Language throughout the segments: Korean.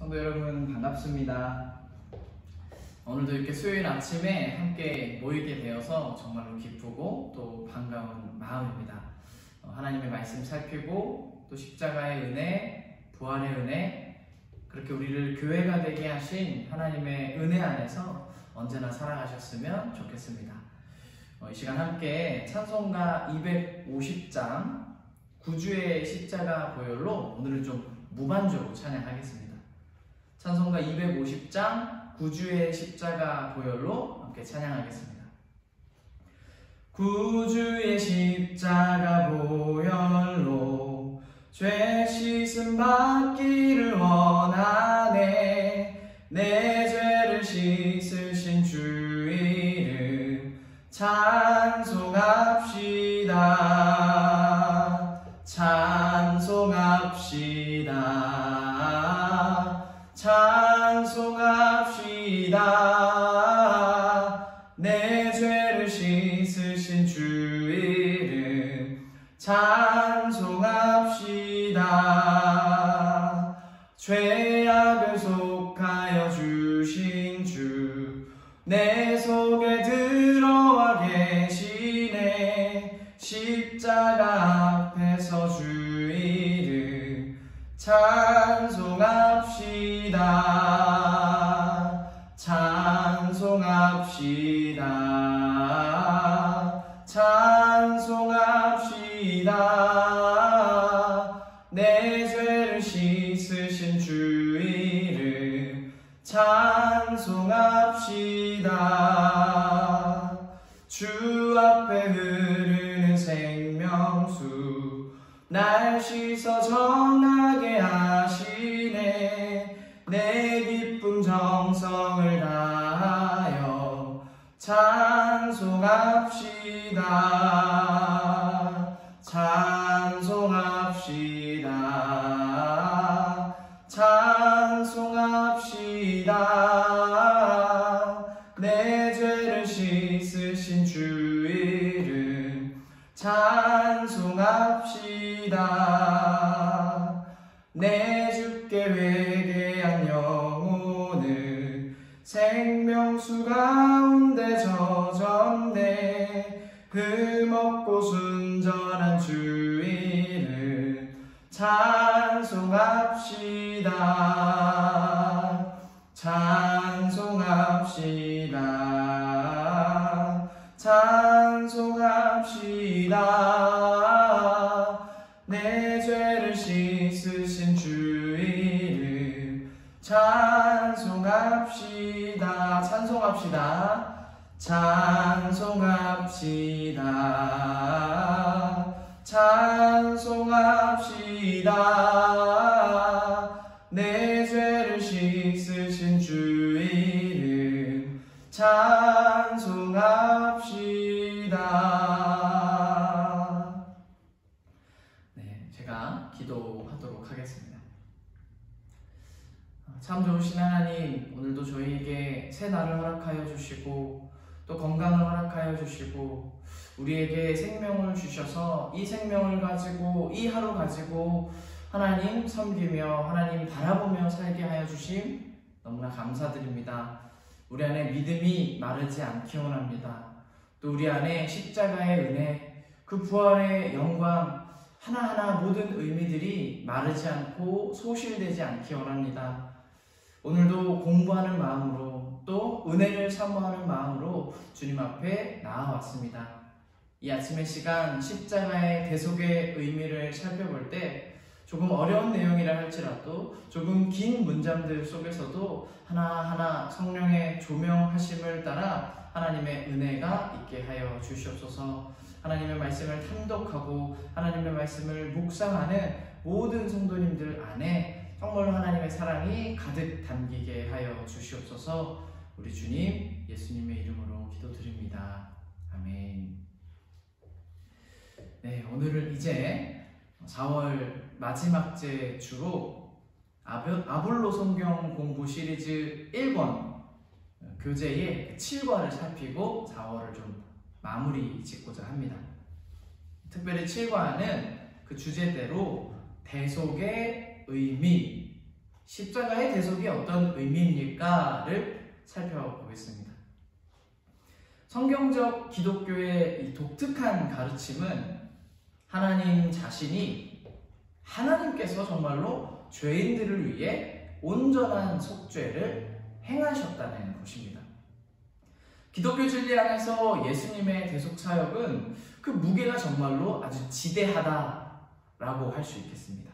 성도 여러분 반갑습니다. 오늘도 이렇게 수요일 아침에 함께 모이게 되어서 정말로 기쁘고 또 반가운 마음입니다. 하나님의 말씀 살피고 또 십자가의 은혜, 부활의 은혜, 그렇게 우리를 교회가 되게 하신 하나님의 은혜 안에서 언제나 살아가셨으면 좋겠습니다. 이 시간 함께 찬송가 250장 구주의 십자가 보혈로 오늘은 좀 무반주로 찬양하겠습니다. 찬송가 250장 구주의 십자가 보혈로 함께 찬양하겠습니다. 구주의 십자가 보혈로 죄 씻음 받기를 원하네. 내 죄를 씻으신 주 이름 찬송합시다. 찬송합시다. 찬송합시다. 내 죄를 씻으신 주 이름 찬송합시다. 죄악을 속하여 주신 주 내 속에 들어와 계시네. 십자가 앞에서 주 이름 찬송합시다. 찬송합시다. 찬송합시다. 내 죄를 씻으신 주 이름 찬송합시다. 주 앞에 흐르는 생명수 날 씻어 정하게 하시네. 내 기쁨 정성을 다하여 찬송합시다. 찬송합시다. 찬송합시다. 내 죄를 씻으신 주 이름 찬송합시다. 내 주께 회개한 영혼을 생명수 가운데 젖었네. 흠없고 순전한 주 이름 찬송합시다. 찬송합시다. 찬송합시다. 내 죄를 씻으신 주 이름 찬송합시다. 찬송합시다. 찬송합시다. 찬송합시다. 내 죄를 씻으신 주 이름 찬송합시다. 네, 제가 기도하도록 하겠습니다. 참 좋으신 하나님, 오늘도 저희에게 새 날을 허락하여 주시고 또 건강을 허락하여 주시고 우리에게 생명을 주셔서 이 생명을 가지고 이 하루 가지고 하나님 섬기며 하나님 바라보며 살게 하여 주심 너무나 감사드립니다. 우리 안에 믿음이 마르지 않기 원합니다. 또 우리 안에 십자가의 은혜, 그 부활의 영광 하나하나 모든 의미들이 마르지 않고 소실되지 않기 원합니다. 오늘도 공부하는 마음으로 또 은혜를 사모하는 마음으로 주님 앞에 나아왔습니다. 이 아침의 시간 십자가의 대속의 의미를 살펴볼 때 조금 어려운 내용이라 할지라도 조금 긴 문장들 속에서도 하나하나 성령의 조명하심을 따라 하나님의 은혜가 있게 하여 주시옵소서. 하나님의 말씀을 탐독하고 하나님의 말씀을 묵상하는 모든 성도님들 안에 정말로 하나님의 사랑이 가득 담기게 하여 주시옵소서. 우리 주님 예수님의 이름으로 기도드립니다. 아멘. 네, 오늘은 이제 4월 마지막 주로 아볼로 성경 공부 시리즈 1권 교재의 7권을 살피고 4월을 좀 마무리 짓고자 합니다. 특별히 7권은 그 주제대로 대속의 의미, 십자가의 대속이 어떤 의미입니까를 살펴보겠습니다. 성경적 기독교의 이 독특한 가르침은 하나님 자신이 하나님께서 정말로 죄인들을 위해 온전한 속죄를 행하셨다는 것입니다. 기독교 진리 안에서 예수님의 대속 사역은 그 무게가 정말로 아주 지대하다라고 할 수 있겠습니다.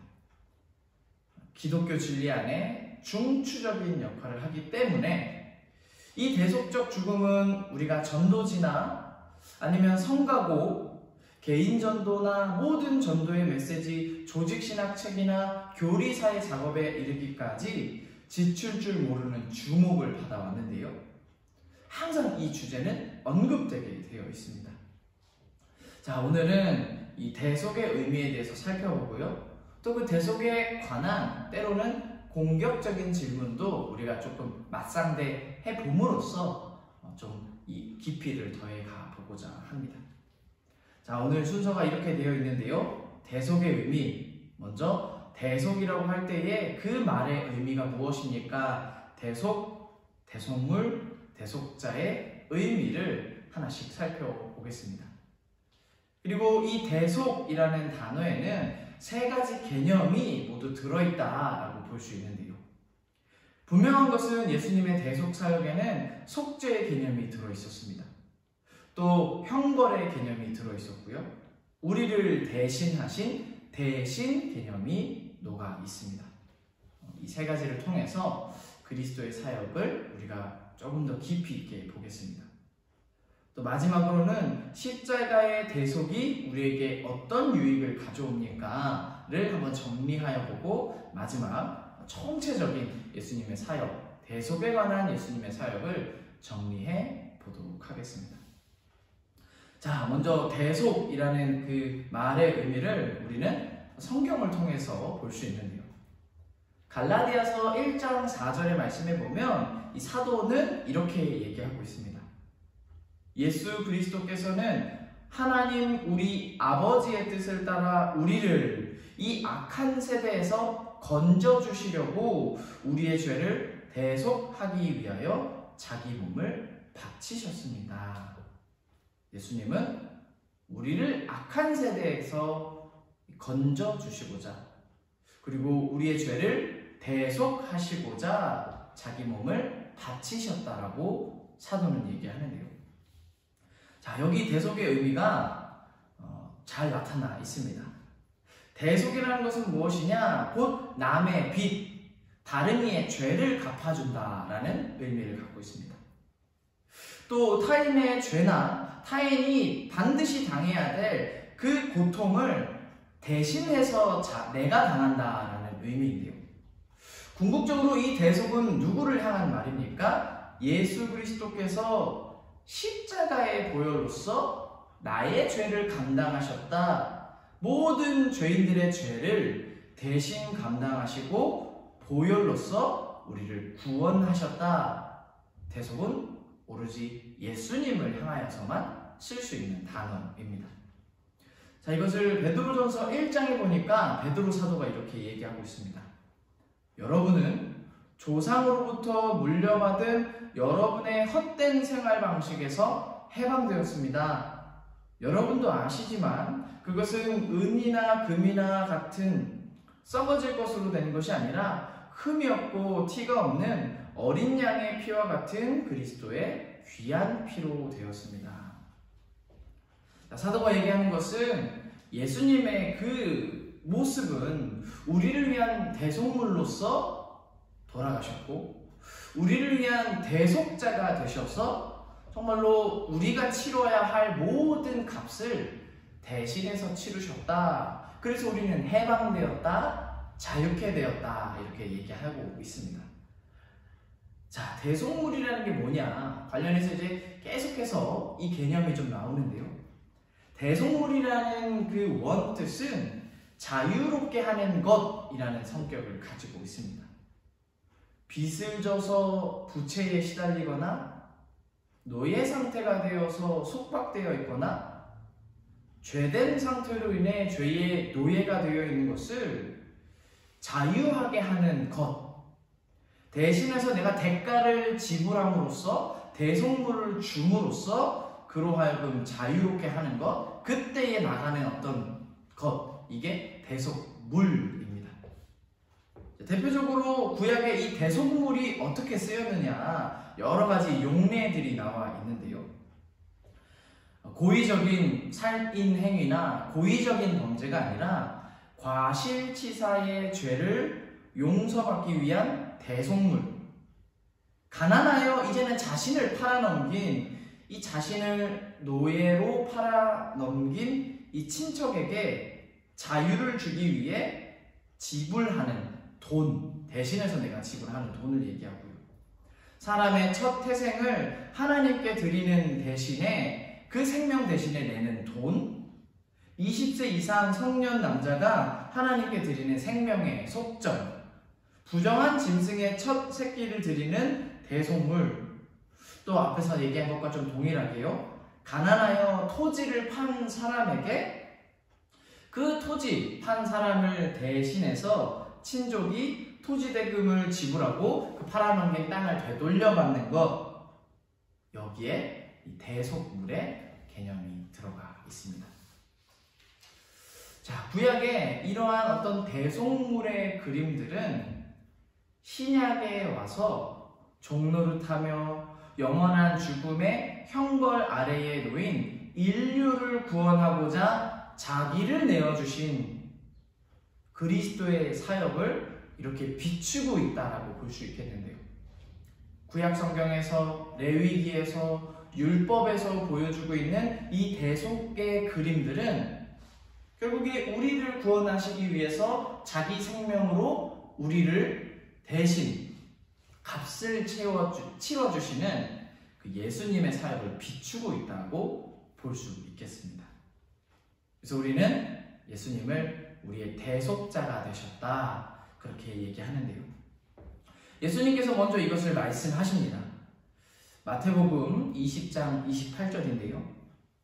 기독교 진리 안에 중추적인 역할을 하기 때문에 이 대속적 죽음은 우리가 전도지나 아니면 성가고, 개인 전도나 모든 전도의 메시지, 조직신학책이나 교리사의 작업에 이르기까지 지칠 줄 모르는 주목을 받아왔는데요. 항상 이 주제는 언급되게 되어 있습니다. 자, 오늘은 이 대속의 의미에 대해서 살펴보고요. 또 그 대속에 관한 때로는 공격적인 질문도 우리가 조금 맞상대해 봄으로써 좀 이 깊이를 더해 가 보고자 합니다. 자, 오늘 순서가 이렇게 되어 있는데요. 대속의 의미, 먼저 대속이라고 할 때에 그 말의 의미가 무엇입니까? 대속, 대속물, 대속자의 의미를 하나씩 살펴보겠습니다. 그리고 이 대속이라는 단어에는 세 가지 개념이 모두 들어있다라고 볼 수 있는데요. 분명한 것은 예수님의 대속 사역에는 속죄의 개념이 들어있었습니다. 또 형벌의 개념이 들어있었고요. 우리를 대신하신 대신 개념이 녹아 있습니다. 이 세 가지를 통해서 그리스도의 사역을 우리가 조금 더 깊이 있게 보겠습니다. 또 마지막으로는 십자가의 대속이 우리에게 어떤 유익을 가져옵니까를 한번 정리하여 보고 마지막 총체적인 예수님의 사역, 대속에 관한 예수님의 사역을 정리해 보도록 하겠습니다. 자, 먼저 대속이라는 그 말의 의미를 우리는 성경을 통해서 볼 수 있는데요. 갈라디아서 1장 4절의 말씀에 보면 이 사도는 이렇게 얘기하고 있습니다. 예수 그리스도께서는 하나님 우리 아버지의 뜻을 따라 우리를 이 악한 세대에서 건져주시려고 우리의 죄를 대속하기 위하여 자기 몸을 바치셨습니다. 예수님은 우리를 악한 세대에서 건져주시고자, 그리고 우리의 죄를 대속하시고자 자기 몸을 바치셨다라고 사도는 얘기하는데요. 자, 여기 대속의 의미가 잘 나타나 있습니다. 대속이라는 것은 무엇이냐? 곧 남의 빚, 다른 이의 죄를 갚아준다라는 의미를 갖고 있습니다. 또 타인의 죄나 타인이 반드시 당해야 될 그 고통을 대신해서 내가 당한다라는 의미인데요. 궁극적으로 이 대속은 누구를 향한 말입니까? 예수 그리스도께서 십자가의 보혈로서 나의 죄를 감당하셨다. 모든 죄인들의 죄를 대신 감당하시고 보혈로서 우리를 구원하셨다. 대속은 오로지 예수님을 향하여서만 쓸 수 있는 단어입니다. 자, 이것을 베드로전서 1장에 보니까 베드로 사도가 이렇게 얘기하고 있습니다. 여러분은 조상으로부터 물려받은 여러분의 헛된 생활 방식에서 해방되었습니다. 여러분도 아시지만 그것은 은이나 금이나 같은 썩어질 것으로 된 것이 아니라 흠이 없고 티가 없는 어린 양의 피와 같은 그리스도의 귀한 피로 되었습니다. 자, 사도가 얘기하는 것은 예수님의 그 모습은 우리를 위한 대속물로서 돌아가셨고 우리를 위한 대속자가 되셔서 정말로 우리가 치러야 할 모든 값을 대신해서 치르셨다. 그래서 우리는 해방되었다, 자유케 되었다, 이렇게 얘기하고 있습니다. 자, 대속물이라는 게 뭐냐? 관련해서 이제 계속해서 이 개념이 좀 나오는데요. 대속물이라는 그 원뜻은 자유롭게 하는 것이라는 성격을 가지고 있습니다. 빚을 져서 부채에 시달리거나 노예 상태가 되어서 속박되어 있거나 죄된 상태로 인해 죄의 노예가 되어 있는 것을 자유하게 하는 것, 대신해서 내가 대가를 지불함으로써 대속물을 줌으로써 그로 하여금 자유롭게 하는 것, 그때에 나가는 어떤 것, 이게 대속물입니다. 대표적으로 구약의 이 대속물이 어떻게 쓰였느냐, 여러 가지 용례들이 나와 있는데요. 고의적인 살인 행위나 고의적인 범죄가 아니라 과실치사의 죄를 용서받기 위한 대속물, 가난하여 이제는 자신을 팔아넘긴, 이 자신을 노예로 팔아넘긴 이 친척에게 자유를 주기 위해 지불하는 돈, 대신해서 내가 지불하는 돈을 얘기하고요. 사람의 첫 태생을 하나님께 드리는 대신에, 그 생명 대신에 내는 돈, 20세 이상 성년 남자가 하나님께 드리는 생명의 속절, 부정한 짐승의 첫 새끼를 드리는 대속물, 또 앞에서 얘기한 것과 좀 동일하게요, 가난하여 토지를 판 사람에게 그 토지 판 사람을 대신해서 친족이 토지 대금을 지불하고 그 팔아넘긴 땅을 되돌려받는 것, 여기에 이 대속물의 개념이 들어가 있습니다. 자, 구약에 이러한 어떤 대속물의 그림들은 신약에 와서 종노릇하며 영원한 죽음의 형벌 아래에 놓인 인류를 구원하고자 자기를 내어주신 그리스도의 사역을 이렇게 비추고 있다라고 볼 수 있겠는데요. 구약 성경에서, 레위기에서, 율법에서 보여주고 있는 이 대속의 그림들은 결국에 우리를 구원하시기 위해서 자기 생명으로 우리를 대신 값을 치러주시는 그 예수님의 사역을 비추고 있다고 볼 수 있겠습니다. 그래서 우리는 예수님을 우리의 대속자가 되셨다, 그렇게 얘기하는데요. 예수님께서 먼저 이것을 말씀하십니다. 마태복음 20장 28절인데요.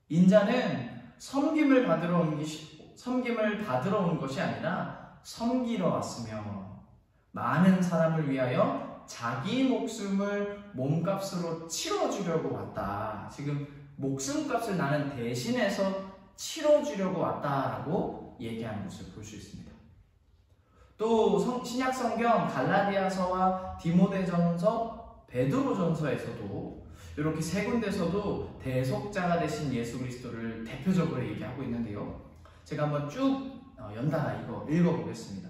인자는 섬김을 받으러 온 것이 아니라 섬기러 왔으며 많은 사람을 위하여 자기 목숨을 몸값으로 치러주려고 왔다. 지금 목숨값을 나는 대신해서 치러주려고 왔다라고 얘기하는 것을 볼 수 있습니다. 또 신약성경 갈라디아서와 디모데전서, 베드로전서에서도 이렇게 세 군데서도 대속자가 되신 예수 그리스도를 대표적으로 얘기하고 있는데요. 제가 한번 쭉 연달아 이거 읽어보겠습니다.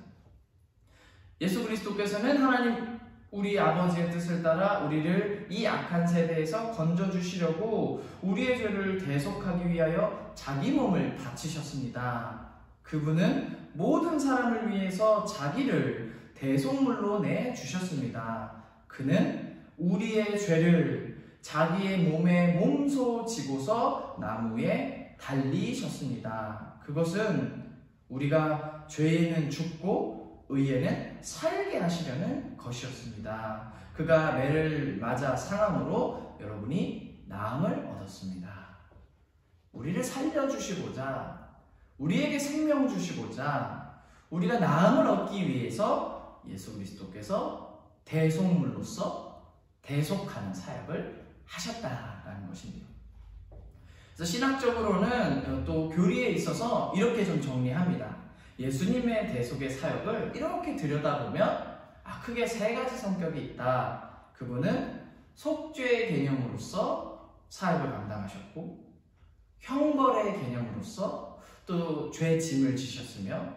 예수 그리스도께서는 하나님 우리 아버지의 뜻을 따라 우리를 이 악한 세대에서 건져주시려고 우리의 죄를 대속하기 위하여 자기 몸을 바치셨습니다. 그분은 모든 사람을 위해서 자기를 대속물로 내주셨습니다. 그는 우리의 죄를 자기의 몸에 몸소 지고서 나무에 달리셨습니다. 그것은 우리가 죄에는 죽고 의에는 살게 하시려는 것이었습니다. 그가 매를 맞아 상함으로 여러분이 나음을 얻었습니다. 우리를 살려주시고자, 우리에게 생명 주시고자, 우리가 나음을 얻기 위해서 예수 그리스도께서 대속물로서 대속하는 사역을 하셨다라는 것입니다. 그래서 신학적으로는 또 교리에 있어서 이렇게 좀 정리합니다. 예수님의 대속의 사역을 이렇게 들여다보면 크게 세 가지 성격이 있다. 그분은 속죄의 개념으로서 사역을 감당하셨고, 형벌의 개념으로서 또 죄 짐을 지셨으며,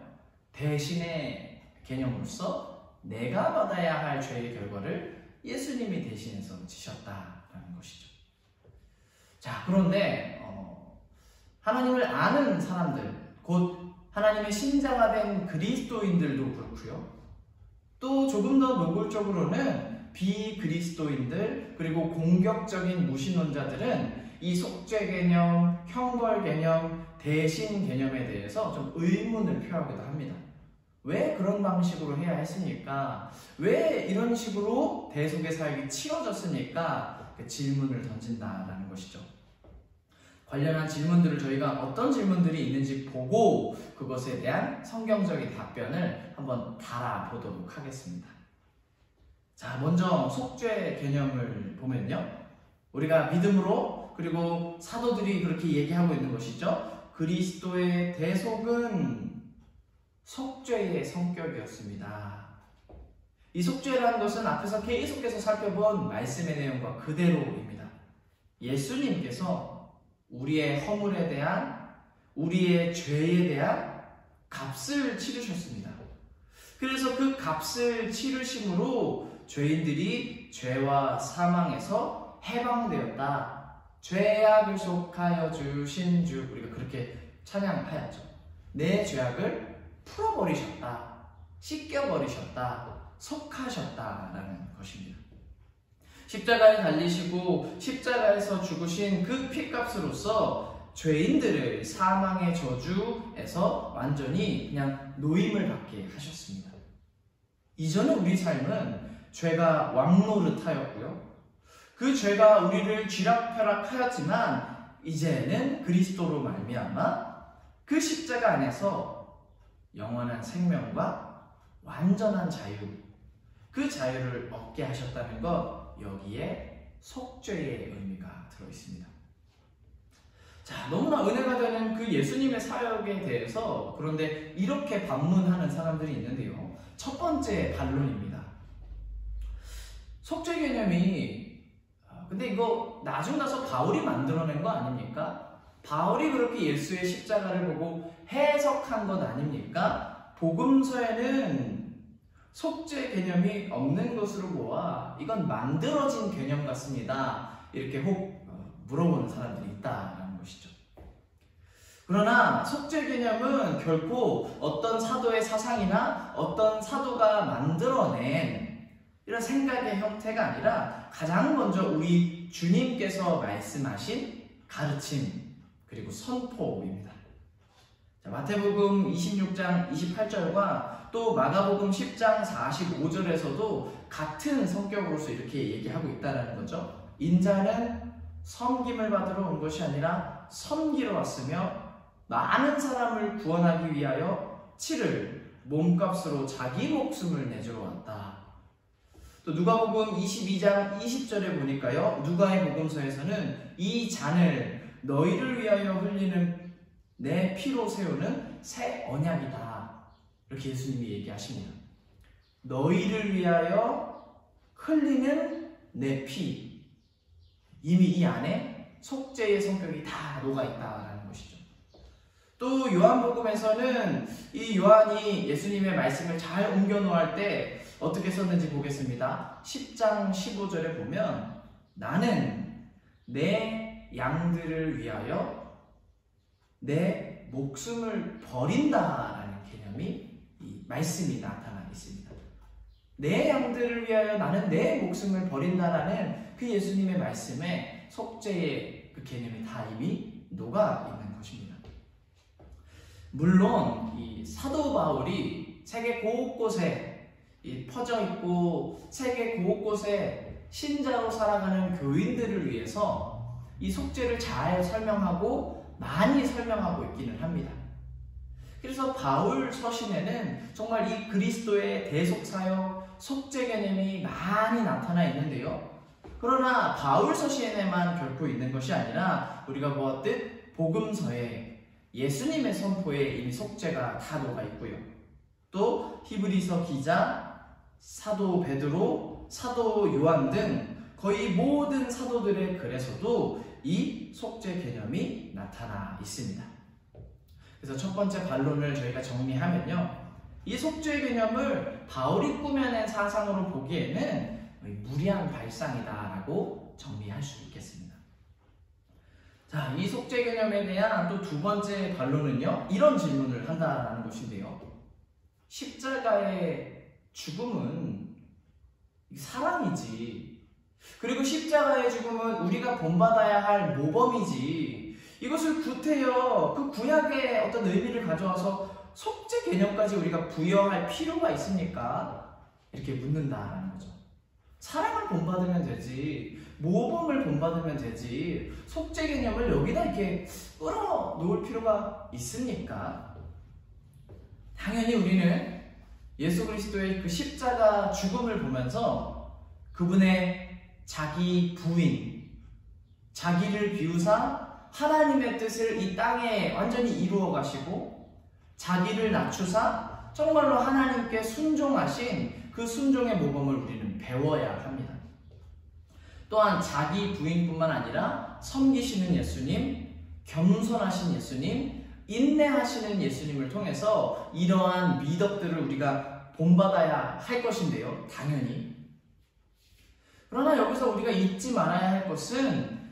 대신의 개념으로서 내가 받아야 할 죄의 결과를 예수님이 대신해서 지셨다라는 것이죠. 자, 그런데 하나님을 아는 사람들, 곧 하나님의 신자가 된 그리스도인들도 그렇고요. 또 조금 더 노골적으로는 비그리스도인들, 그리고 공격적인 무신론자들은 이 속죄 개념, 형벌 개념, 대신 개념에 대해서 좀 의문을 표하기도 합니다. 왜 그런 방식으로 해야 했습니까? 왜 이런 식으로 대속의 사역이 치러졌습니까? 그 질문을 던진다라는 것이죠. 관련한 질문들을 저희가 어떤 질문들이 있는지 보고 그것에 대한 성경적인 답변을 한번 달아보도록 하겠습니다. 자, 먼저 속죄 개념을 보면요. 우리가 믿음으로, 그리고 사도들이 그렇게 얘기하고 있는 것이죠. 그리스도의 대속은 속죄의 성격이었습니다. 이 속죄라는 것은 앞에서 계속해서 살펴본 말씀의 내용과 그대로입니다. 예수님께서 우리의 허물에 대한, 우리의 죄에 대한 값을 치르셨습니다. 그래서 그 값을 치르심으로 죄인들이 죄와 사망에서 해방되었다. 죄악을 속하여 주신 주, 우리가 그렇게 찬양하였죠. 내 죄악을 풀어버리셨다. 씻겨버리셨다. 속하셨다라는 것입니다. 십자가에 달리시고 십자가에서 죽으신 그 피값으로서 죄인들을 사망의 저주에서 완전히 그냥 노임을 받게 하셨습니다. 이전에 우리 삶은 죄가 왕노릇하였고요. 그 죄가 우리를 쥐락펴락하였지만 이제는 그리스도로 말미암아 그 십자가 안에서 영원한 생명과 완전한 자유, 그 자유를 얻게 하셨다는 것, 여기에 속죄의 의미가 들어있습니다. 자, 너무나 은혜가 되는 그 예수님의 사역에 대해서 그런데 이렇게 반문하는 사람들이 있는데요. 첫 번째 반론입니다. 속죄 개념이 근데 이거 나중 나서 바울이 만들어낸 거 아닙니까? 바울이 그렇게 예수의 십자가를 보고 해석한 것 아닙니까? 복음서에는 속죄 개념이 없는 것으로 보아 이건 만들어진 개념 같습니다. 이렇게 혹 물어보는 사람들이 있다라는 것이죠. 그러나 속죄 개념은 결코 어떤 사도의 사상이나 어떤 사도가 만들어낸 이런 생각의 형태가 아니라 가장 먼저 우리 주님께서 말씀하신 가르침 그리고 선포입니다. 자, 마태복음 26장 28절과 또 마가복음 10장 45절에서도 같은 성격으로서 이렇게 얘기하고 있다는 거죠. 인자는 섬김을 받으러 온 것이 아니라 섬기러 왔으며 많은 사람을 구원하기 위하여 치를 몸값으로 자기 목숨을 내주러 왔다. 또 누가복음 22장 20절에 보니까요. 누가의 복음서에서는 이 잔을 너희를 위하여 흘리는 내 피로 세우는 새 언약이다. 이렇게 예수님이 얘기하십니다. 너희를 위하여 흘리는 내 피. 이미 이 안에 속죄의 성격이 다 녹아있다라는 것이죠. 또 요한복음에서는 이 요한이 예수님의 말씀을 잘 옮겨 놓을 때 어떻게 썼는지 보겠습니다. 10장 15절에 보면 나는 내 양들을 위하여 내 목숨을 버린다라는 개념이 이 말씀이 나타나 있습니다. 내 양들을 위하여 나는 내 목숨을 버린다라는 그 예수님의 말씀에 속죄의 그 개념이 다 이미 녹아 있는 것입니다. 물론 이 사도 바울이 세계 곳곳에 퍼져 있고 세계 곳곳에 신자로 살아가는 교인들을 위해서 이 속죄를 잘 설명하고 많이 설명하고 있기는 합니다. 그래서 바울 서신에는 정말 이 그리스도의 대속사역, 속죄 개념이 많이 나타나 있는데요. 그러나 바울 서신에만 결코 있는 것이 아니라 우리가 보았듯 복음서에 예수님의 선포에 이미 속죄가 다 녹아 있고요. 또 히브리서 기자, 사도 베드로, 사도 요한 등 거의 모든 사도들의 글에서도 이 속죄 개념이 나타나 있습니다. 그래서 첫 번째 반론을 저희가 정리하면요. 이 속죄 개념을 바울이 꾸며낸 사상으로 보기에는 무리한 발상이다라고 정리할 수 있겠습니다. 자, 이 속죄 개념에 대한 또 두 번째 반론은요. 이런 질문을 한다라는 것인데요. 십자가의 죽음은 사랑이지. 그리고 십자가의 죽음은 우리가 본받아야 할 모범이지. 이것을 구태여 그 구약의 어떤 의미를 가져와서 속죄 개념까지 우리가 부여할 필요가 있습니까? 이렇게 묻는다라는 거죠. 사랑을 본받으면 되지, 모범을 본받으면 되지, 속죄 개념을 여기다 이렇게 끌어놓을 필요가 있습니까? 당연히 우리는 예수 그리스도의 그 십자가 죽음을 보면서 그분의 자기 부인, 자기를 비우사 하나님의 뜻을 이 땅에 완전히 이루어 가시고 자기를 낮추사 정말로 하나님께 순종하신 그 순종의 모범을 우리는 배워야 합니다. 또한 자기 부인뿐만 아니라 섬기시는 예수님, 겸손하신 예수님, 인내하시는 예수님을 통해서 이러한 미덕들을 우리가 본받아야 할 것인데요. 당연히. 그러나 여기서 우리가 잊지 말아야 할 것은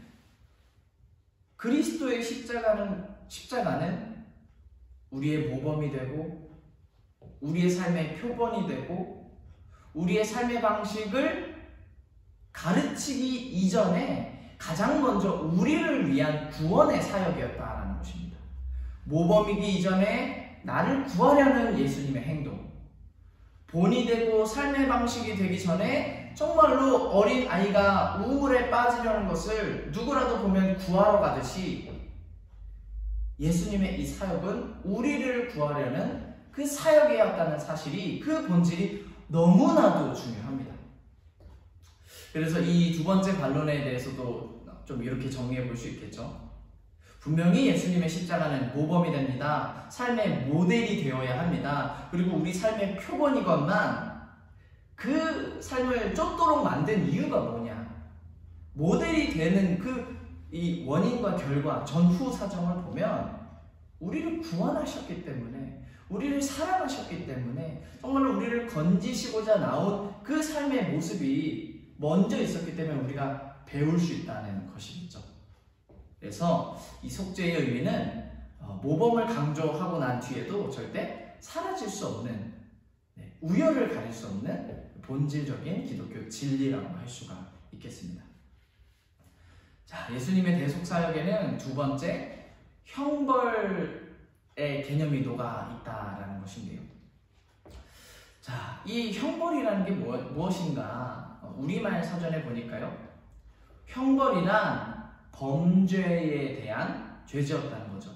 그리스도의 십자가는 우리의 모범이 되고 우리의 삶의 표본이 되고 우리의 삶의 방식을 가르치기 이전에 가장 먼저 우리를 위한 구원의 사역이었다라는 것입니다. 모범이기 이전에 나를 구하려는 예수님의 행동, 본이 되고 삶의 방식이 되기 전에 정말로 어린 아이가 우물에 빠지려는 것을 누구라도 보면 구하러 가듯이 예수님의 이 사역은 우리를 구하려는 그 사역이었다는 사실이, 그 본질이 너무나도 중요합니다. 그래서 이 두 번째 반론에 대해서도 좀 이렇게 정리해 볼 수 있겠죠. 분명히 예수님의 십자가는 모범이 됩니다. 삶의 모델이 되어야 합니다. 그리고 우리 삶의 표본이건만 그 삶을 쫓도록 만든 이유가 뭐냐? 모델이 되는 이 원인과 결과, 전후 사정을 보면 우리를 구원하셨기 때문에, 우리를 사랑하셨기 때문에, 정말로 우리를 건지시고자 나온 그 삶의 모습이 먼저 있었기 때문에 우리가 배울 수 있다는 것이겠죠. 그래서 이 속죄의 의미는 모범을 강조하고 난 뒤에도 절대 사라질 수 없는, 우열을 가릴 수 없는 본질적인 기독교 진리라고 할 수가 있겠습니다. 자, 예수님의 대속사역에는 두 번째, 형벌의 개념이 녹아 있다라는 것인데요. 자, 이 형벌이라는 게 무엇인가? 우리말 사전에 보니까요, 형벌이란 범죄에 대한 죄지었다는 거죠.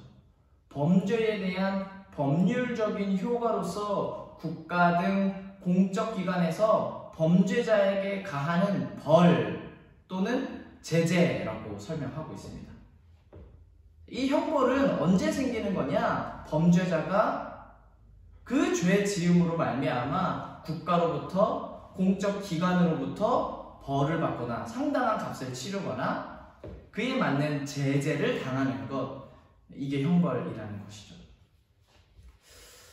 범죄에 대한 법률적인 효과로서 국가 등 공적 기관에서 범죄자에게 가하는 벌 또는 제재라고 설명하고 있습니다. 이 형벌은 언제 생기는 거냐? 범죄자가 그 죄 지음으로 말미암아 국가로부터, 공적 기관으로부터 벌을 받거나 상당한 값을 치르거나 그에 맞는 제재를 당하는 것, 이게 형벌이라는 것이죠.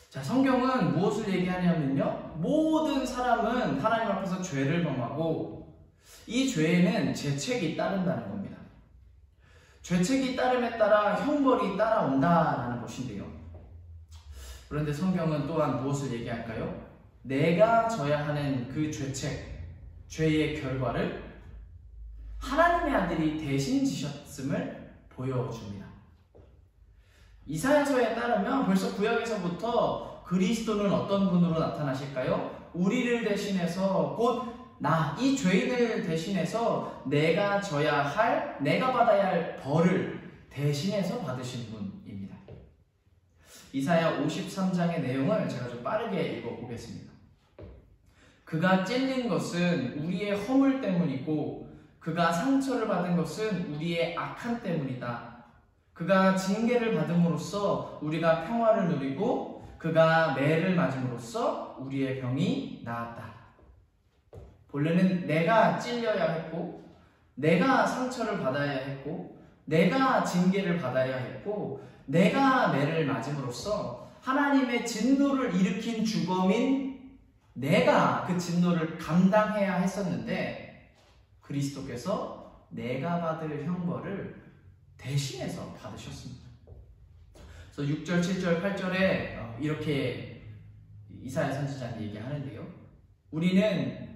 자, 성경은 무엇을 얘기하냐면요, 모든 사람은 하나님 앞에서 죄를 범하고 이 죄에는 죄책이 따른다는 겁니다. 죄책이 따름에 따라 형벌이 따라온다라는 것인데요. 그런데 성경은 또한 무엇을 얘기할까요? 내가 져야 하는 그 죄책, 죄의 결과를 하나님의 아들이 대신 지셨음을 보여줍니다. 이사야서에 따르면 벌써 구약에서부터 그리스도는 어떤 분으로 나타나실까요? 우리를 대신해서, 곧 이 죄인을 대신해서 내가 져야 할, 내가 받아야 할 벌을 대신해서 받으신 분입니다. 이사야 53장의 내용을 제가 좀 빠르게 읽어보겠습니다. 그가 찔린 것은 우리의 허물 때문이고 그가 상처를 받은 것은 우리의 악한 때문이다. 그가 징계를 받음으로써 우리가 평화를 누리고 그가 매를 맞음으로써 우리의 병이 나았다. 본래는 내가 찔려야 했고, 내가 상처를 받아야 했고, 내가 징계를 받아야 했고, 내가 매를 맞음으로써 하나님의 진노를 일으킨 주범인 내가 그 진노를 감당해야 했었는데, 그리스도께서 내가 받을 형벌을 대신해서 받으셨습니다. 그래서 6절, 7절, 8절에 이렇게 이사야 선지자는 얘기하는데요. 우리는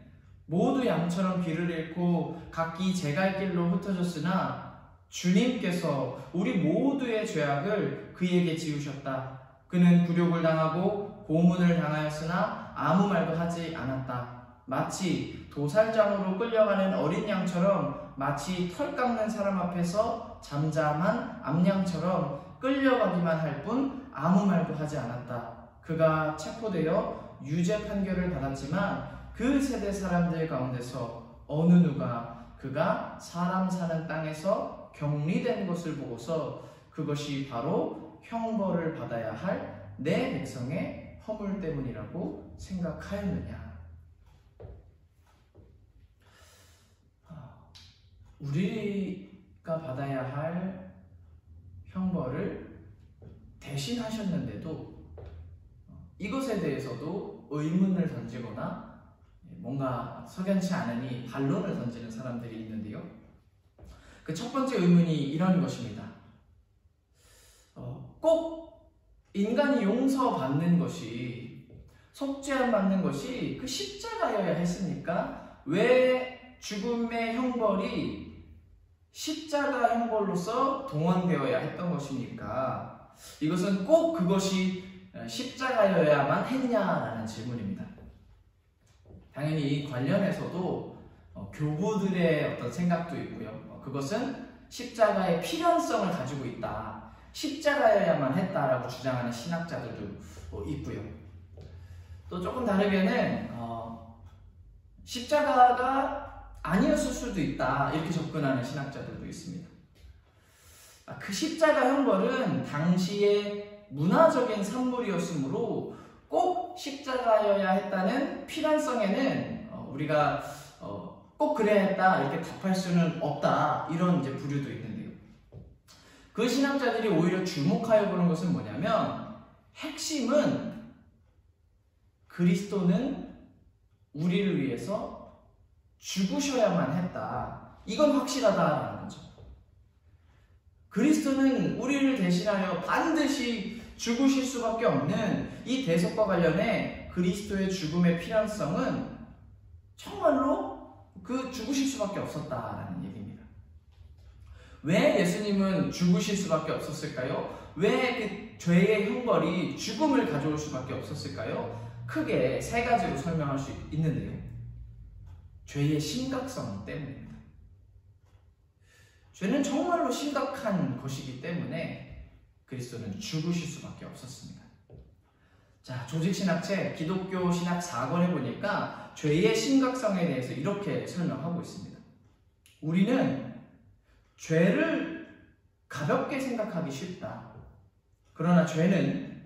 모두 양처럼 길을 잃고 각기 제갈 길로 흩어졌으나 주님께서 우리 모두의 죄악을 그에게 지우셨다. 그는 굴욕을 당하고 고문을 당하였으나 아무 말도 하지 않았다. 마치 도살장으로 끌려가는 어린 양처럼, 마치 털 깎는 사람 앞에서 잠잠한 암양처럼 끌려가기만 할 뿐 아무 말도 하지 않았다. 그가 체포되어 유죄 판결을 받았지만 그 세대 사람들 가운데서 어느 누가 그가 사람 사는 땅에서 격리된 것을 보고서 그것이 바로 형벌을 받아야 할 내 백성의 허물 때문이라고 생각하였느냐. 우리가 받아야 할 형벌을 대신하셨는데도 이것에 대해서도 의문을 던지거나 뭔가 석연치 않으니 반론을 던지는 사람들이 있는데요. 그 첫 번째 의문이 이런 것입니다. 꼭 인간이 용서받는 것이, 속죄함 받는 것이 그 십자가여야 했습니까? 왜 죽음의 형벌이 십자가 형벌로서 동원되어야 했던 것입니까? 이것은 꼭 그것이 십자가여야만 했냐라는 질문입니다. 당연히 관련해서도 교부들의 어떤 생각도 있고요. 그것은 십자가의 필연성을 가지고 있다. 십자가여야만 했다라고 주장하는 신학자들도 있고요. 또 조금 다르게는 십자가가 아니었을 수도 있다 이렇게 접근하는 신학자들도 있습니다. 그 십자가 형벌은 당시의 문화적인 산물이었으므로 꼭 십자가여야 했다는 필연성에는 우리가 꼭 그래야 했다 이렇게 답할 수는 없다, 이런 이제 부류도 있는데요. 그 신학자들이 오히려 주목하여 보는 것은 뭐냐면, 핵심은 그리스도는 우리를 위해서 죽으셔야만 했다, 이건 확실하다라는 거죠. 그리스도는 우리를 대신하여 반드시 죽으실 수밖에 없는 이 대속과 관련해 그리스도의 죽음의 필연성은 정말로 그 죽으실 수밖에 없었다라는 얘기입니다. 왜 예수님은 죽으실 수밖에 없었을까요? 왜 그 죄의 형벌이 죽음을 가져올 수밖에 없었을까요? 크게 세 가지로 설명할 수 있는데요. 죄의 심각성 때문입니다. 죄는 정말로 심각한 것이기 때문에 그리스도는 죽으실 수밖에 없었습니다. 자, 조직신학책 기독교 신학 4권에 보니까 죄의 심각성에 대해서 이렇게 설명하고 있습니다. 우리는 죄를 가볍게 생각하기 쉽다. 그러나 죄는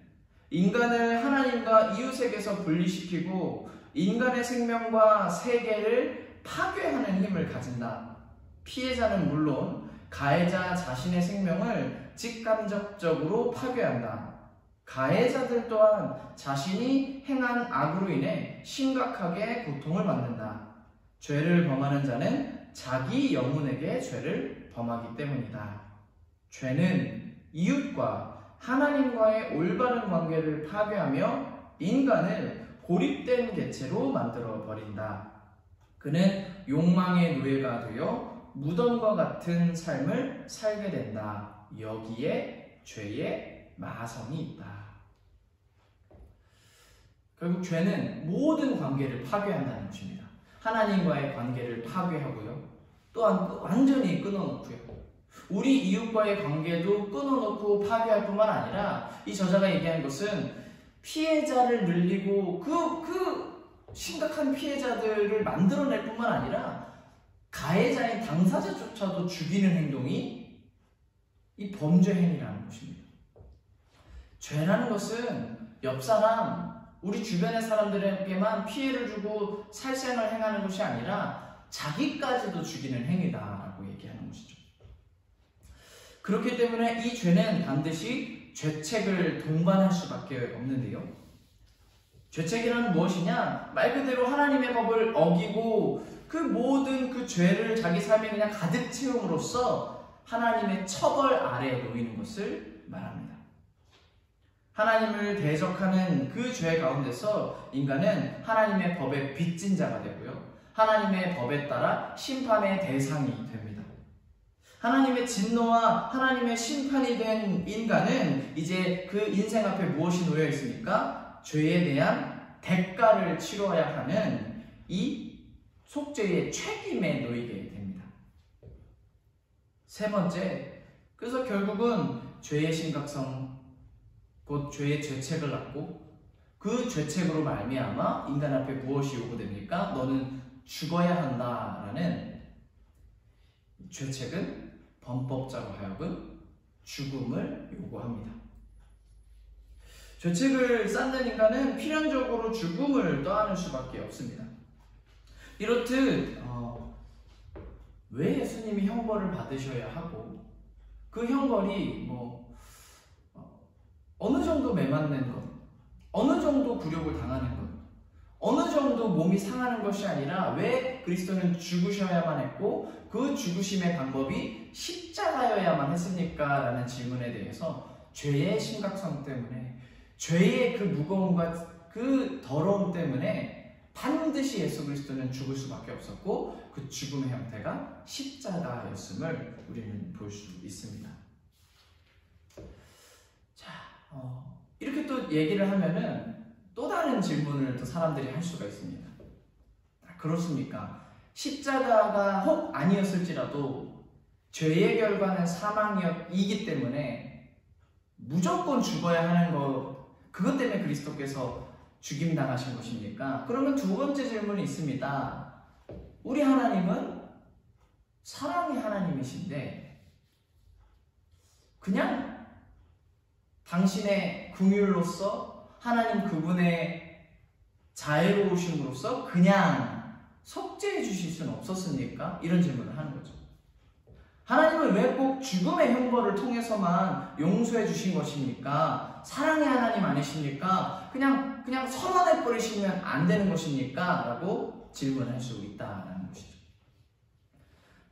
인간을 하나님과 이웃에게서 분리시키고 인간의 생명과 세계를 파괴하는 힘을 가진다. 피해자는 물론 가해자 자신의 생명을 직간접적으로 파괴한다. 가해자들 또한 자신이 행한 악으로 인해 심각하게 고통을 받는다. 죄를 범하는 자는 자기 영혼에게 죄를 범하기 때문이다. 죄는 이웃과 하나님과의 올바른 관계를 파괴하며 인간을 고립된 개체로 만들어 버린다. 그는 욕망의 노예가 되어 무덤과 같은 삶을 살게 된다. 여기에 죄의 마성이 있다. 결국 죄는 모든 관계를 파괴한다는 것입니다. 하나님과의 관계를 파괴하고요. 또한 완전히 끊어놓고요. 우리 이웃과의 관계도 끊어놓고 파괴할 뿐만 아니라 이 저자가 얘기한 것은 피해자를 늘리고 그 심각한 피해자들을 만들어낼 뿐만 아니라 가해자인 당사자조차도 죽이는 행동이 이 범죄 행위라는 것입니다. 죄라는 것은 옆 사람, 우리 주변의 사람들에게만 피해를 주고 살생을 행하는 것이 아니라 자기까지도 죽이는 행위다라고 얘기하는 것이죠. 그렇기 때문에 이 죄는 반드시 죄책을 동반할 수밖에 없는데요. 죄책이란 무엇이냐? 말 그대로 하나님의 법을 어기고 그 모든 그 죄를 자기 삶에 그냥 가득 채움으로써 하나님의 처벌 아래에 놓이는 것을 말합니다. 하나님을 대적하는 그 죄 가운데서 인간은 하나님의 법에 빚진 자가 되고요. 하나님의 법에 따라 심판의 대상이 됩니다. 하나님의 진노와 하나님의 심판이 된 인간은 이제 그 인생 앞에 무엇이 놓여 있습니까? 죄에 대한 대가를 치러야 하는 이 속죄의 책임에 놓이게 됩니다. 세 번째, 그래서 결국은 죄의 심각성, 곧 죄의 죄책을 낳고 그 죄책으로 말미암아 인간 앞에 무엇이 요구됩니까? 너는 죽어야 한다라는 죄책은 범법자로 하여금 죽음을 요구합니다. 죄책을 쌓는 인간은 필연적으로 죽음을 떠안을 수밖에 없습니다. 이렇듯 왜 예수님이 형벌을 받으셔야 하고 그 형벌이 어느 정도 매맞는 것, 어느 정도 굴욕을 당하는 것, 어느 정도 몸이 상하는 것이 아니라 왜 그리스도는 죽으셔야만 했고 그 죽으심의 방법이 십자가여야만 했습니까? 라는 질문에 대해서 죄의 심각성 때문에, 죄의 그 무거움과 그 더러움 때문에 반드시 예수 그리스도는 죽을 수밖에 없었고 그 죽음의 형태가 십자가였음을 우리는 볼 수 있습니다. 자, 이렇게 또 얘기를 하면은 또 다른 질문을 또 사람들이 할 수가 있습니다. 그렇습니까? 십자가가 혹 아니었을지라도 죄의 결과는 사망이기 때문에 무조건 죽어야 하는 것, 그것 때문에 그리스도께서 죽임당하신 것입니까? 그러면 두 번째 질문이 있습니다. 우리 하나님은 사랑의 하나님이신데 그냥 당신의 긍휼로서 하나님 그분의 자애로우심으로써 그냥 속죄해 주실 수는 없었습니까? 이런 질문을 하는 거죠. 하나님은 왜 꼭 죽음의 형벌을 통해서만 용서해 주신 것입니까? 사랑의 하나님 아니십니까? 그냥 선언해 버리시면 안 되는 것입니까? 라고 질문할 수 있다는 것이죠.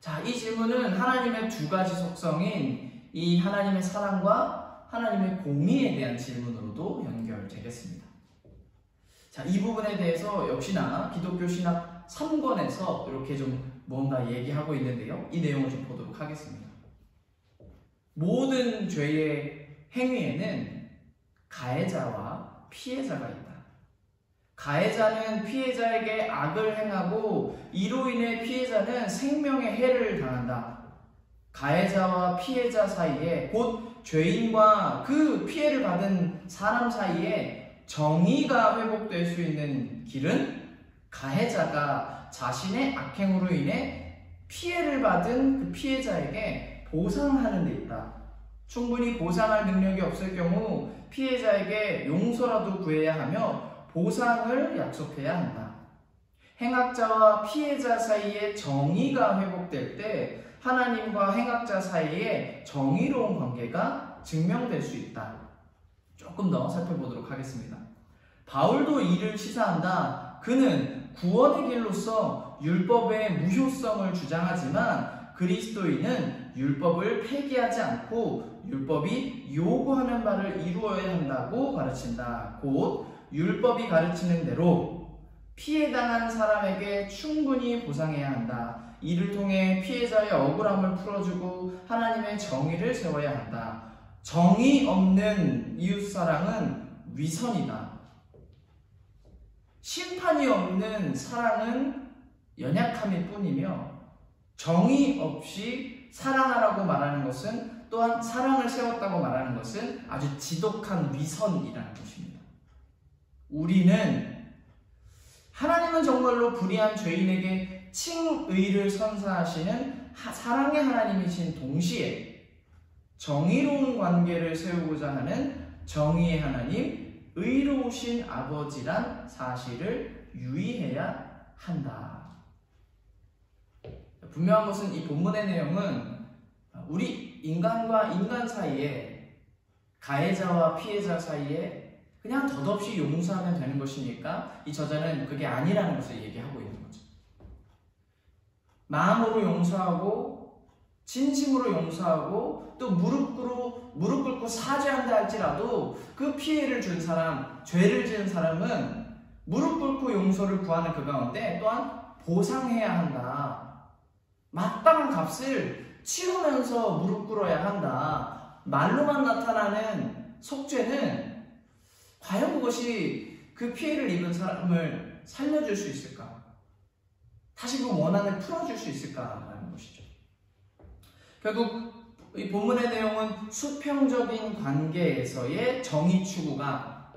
자, 이 질문은 하나님의 두 가지 속성인 이 하나님의 사랑과 하나님의 공의에 대한 질문으로도 연결되겠습니다. 자, 이 부분에 대해서 역시나 기독교 신학 3권에서 이렇게 좀 뭔가 얘기하고 있는데요. 이 내용을 좀 보도록 하겠습니다. 모든 죄의 행위에는 가해자와 피해자가 있다. 가해자는 피해자에게 악을 행하고 이로 인해 피해자는 생명의 해를 당한다. 가해자와 피해자 사이에, 곧 죄인과 그 피해를 받은 사람 사이에 정의가 회복될 수 있는 길은 가해자가 자신의 악행으로 인해 피해를 받은 그 피해자에게 보상하는 데 있다. 충분히 보상할 능력이 없을 경우 피해자에게 용서라도 구해야 하며 보상을 약속해야 한다. 행악자와 피해자 사이에 정의가 회복될 때 하나님과 행악자 사이에 정의로운 관계가 증명될 수 있다. 조금 더 살펴보도록 하겠습니다. 바울도 이를 시사한다. 그는 구원의 길로서 율법의 무효성을 주장하지만 그리스도인은 율법을 폐기하지 않고 율법이 요구하는 바를 이루어야 한다고 가르친다. 곧 율법이 가르치는 대로 피해당한 사람에게 충분히 보상해야 한다. 이를 통해 피해자의 억울함을 풀어주고 하나님의 정의를 세워야 한다. 정의 없는 이웃사랑은 위선이다. 심판이 없는 사랑은 연약함일 뿐이며 정의 없이 사랑하라고 말하는 것은, 또한 사랑을 세웠다고 말하는 것은 아주 지독한 위선이라는 것입니다. 하나님은 정말로 불의한 죄인에게 칭의를 선사하시는 사랑의 하나님이신 동시에 정의로운 관계를 세우고자 하는 정의의 하나님, 의로우신 아버지란 사실을 유의해야 한다. 분명한 것은 이 본문의 내용은 우리 인간과 인간 사이에, 가해자와 피해자 사이에 그냥 덧없이 용서하면 되는 것이니까 이 저자는 그게 아니라는 것을 얘기하고 있는 거죠. 마음으로 용서하고 진심으로 용서하고 또 무릎 꿇고 사죄한다 할지라도 그 피해를 준 사람, 죄를 지은 사람은 무릎 꿇고 용서를 구하는 그 가운데 또한 보상해야 한다. 마땅한 값을 치르면서 무릎 꿇어야 한다. 말로만 나타나는 속죄는 과연 그것이 그 피해를 입은 사람을 살려줄 수 있을까? 다시 그 원한을 풀어줄 수 있을까라는 것이죠. 결국 이 본문의 내용은 수평적인 관계에서의 정의 추구가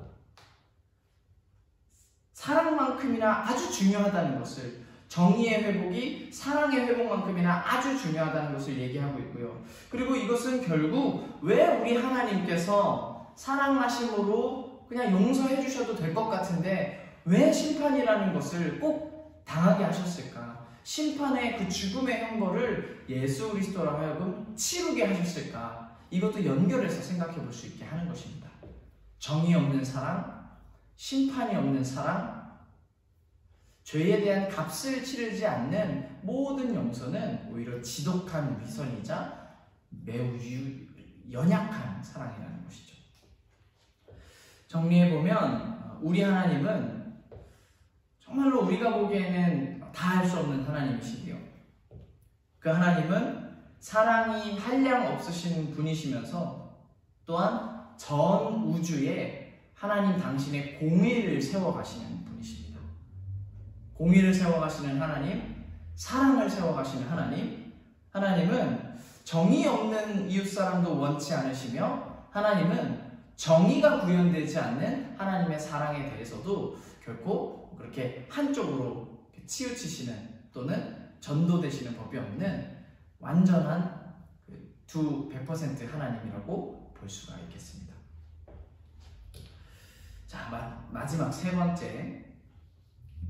사랑만큼이나 아주 중요하다는 것을, 정의의 회복이 사랑의 회복만큼이나 아주 중요하다는 것을 얘기하고 있고요. 그리고 이것은 결국 왜 우리 하나님께서 사랑하심으로 그냥 용서해 주셔도 될 것 같은데 왜 심판이라는 것을 꼭 당하게 하셨을까? 심판의 그 죽음의 형벌을 예수 그리스도로 하여금 치르게 하셨을까? 이것도 연결해서 생각해 볼 수 있게 하는 것입니다. 정의 없는 사랑, 심판이 없는 사랑, 죄에 대한 값을 치르지 않는 모든 용서는 오히려 지독한 위선이자 매우 연약한 사랑이라는 것이죠. 정리해보면 우리 하나님은 정말로 우리가 보기에는 다 할 수 없는 하나님이시고요. 그 하나님은 사랑이 한량 없으신 분이시면서 또한 전 우주에 하나님 당신의 공의를 세워가시는 분이십니다. 공의를 세워가시는 하나님, 사랑을 세워가시는 하나님, 하나님은 정의 없는 이웃사랑도 원치 않으시며 하나님은 정의가 구현되지 않는 하나님의 사랑에 대해서도 결코 그렇게 한쪽으로 치우치시는 또는 전도되시는 법이 없는 완전한 두 100% 하나님이라고 볼 수가 있겠습니다. 자, 마지막 세 번째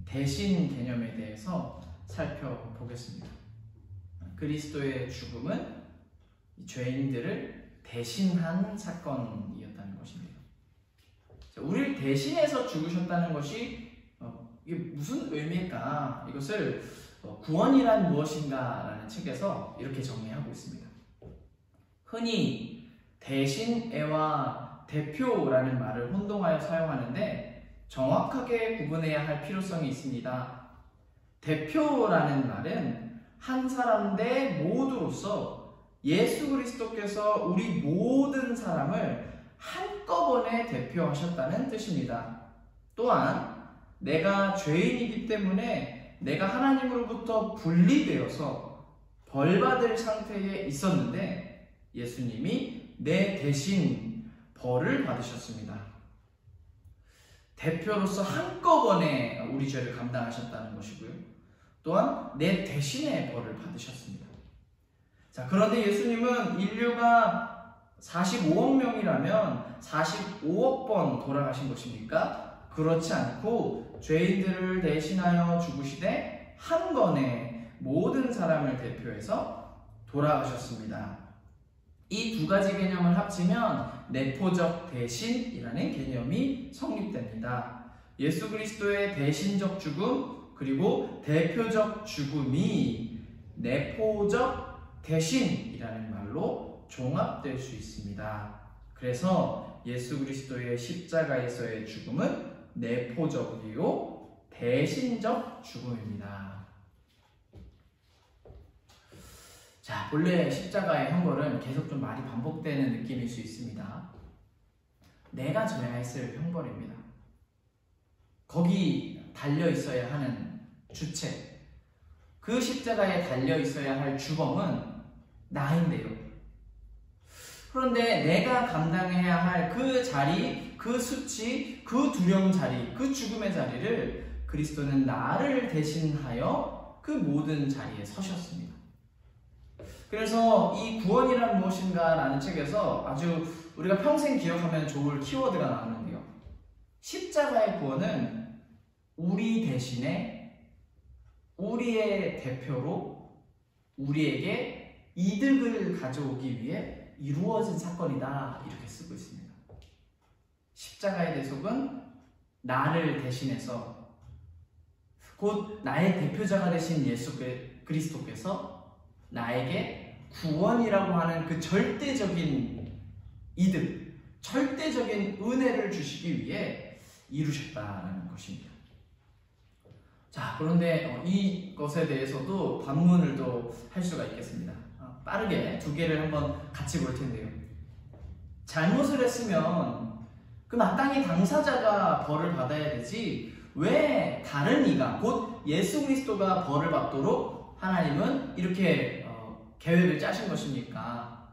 대신 개념에 대해서 살펴보겠습니다. 그리스도의 죽음은 죄인들을 대신한 사건이었다는 것입니다. 자, 우리를 대신해서 죽으셨다는 것이 이게 무슨 의미일까? 이것을 구원이란 무엇인가? 라는 책에서 이렇게 정리하고 있습니다. 흔히 대신애와 대표라는 말을 혼동하여 사용하는데 정확하게 구분해야 할 필요성이 있습니다. 대표라는 말은 한 사람 대 모두로서 예수 그리스도께서 우리 모든 사람을 한꺼번에 대표하셨다는 뜻입니다. 또한 내가 죄인이기 때문에 내가 하나님으로부터 분리되어서 벌받을 상태에 있었는데 예수님이 내 대신 벌을 받으셨습니다. 대표로서 한꺼번에 우리 죄를 감당하셨다는 것이고요. 또한 내 대신의 벌을 받으셨습니다. 자, 그런데 예수님은 인류가 45억 명이라면 45억 번 돌아가신 것입니까? 그렇지 않고 죄인들을 대신하여 죽으시되 한 번에 모든 사람을 대표해서 돌아가셨습니다. 이 두 가지 개념을 합치면 내포적 대신이라는 개념이 성립됩니다. 예수 그리스도의 대신적 죽음 그리고 대표적 죽음이 내포적 대신이라는 말로 종합될 수 있습니다. 그래서 예수 그리스도의 십자가에서의 죽음은 내포적이요 대신적 죽음입니다. 자, 본래 십자가의 형벌은 계속 좀 많이 반복되는 느낌일 수 있습니다. 내가 져야 했을 형벌입니다. 거기 달려 있어야 하는 주체, 그 십자가에 달려 있어야 할 주범은 나인데요. 그런데 내가 감당해야 할 그 자리, 그 수치, 그 두려운 자리, 그 죽음의 자리를 그리스도는 나를 대신하여 그 모든 자리에 서셨습니다. 그래서 이 구원이란 무엇인가 라는 책에서 아주 우리가 평생 기억하면 좋을 키워드가 나오는데요. 십자가의 구원은 우리 대신에 우리의 대표로 우리에게 이득을 가져오기 위해 이루어진 사건이다 이렇게 쓰고 있습니다. 십자가의 대속은 나를 대신해서 곧 나의 대표자가 되신 예수 그리스도께서 나에게 구원이라고 하는 그 절대적인 이득, 절대적인 은혜를 주시기 위해 이루셨다는 것입니다. 자, 그런데 이것에 대해서도 반문을 또 할 수가 있겠습니다. 빠르게 두 개를 한번 같이 볼 텐데요. 잘못을 했으면 그 마땅히 당사자가 벌을 받아야 되지 왜 다른 이가 곧 예수 그리스도가 벌을 받도록 하나님은 이렇게 계획을 짜신 것입니까?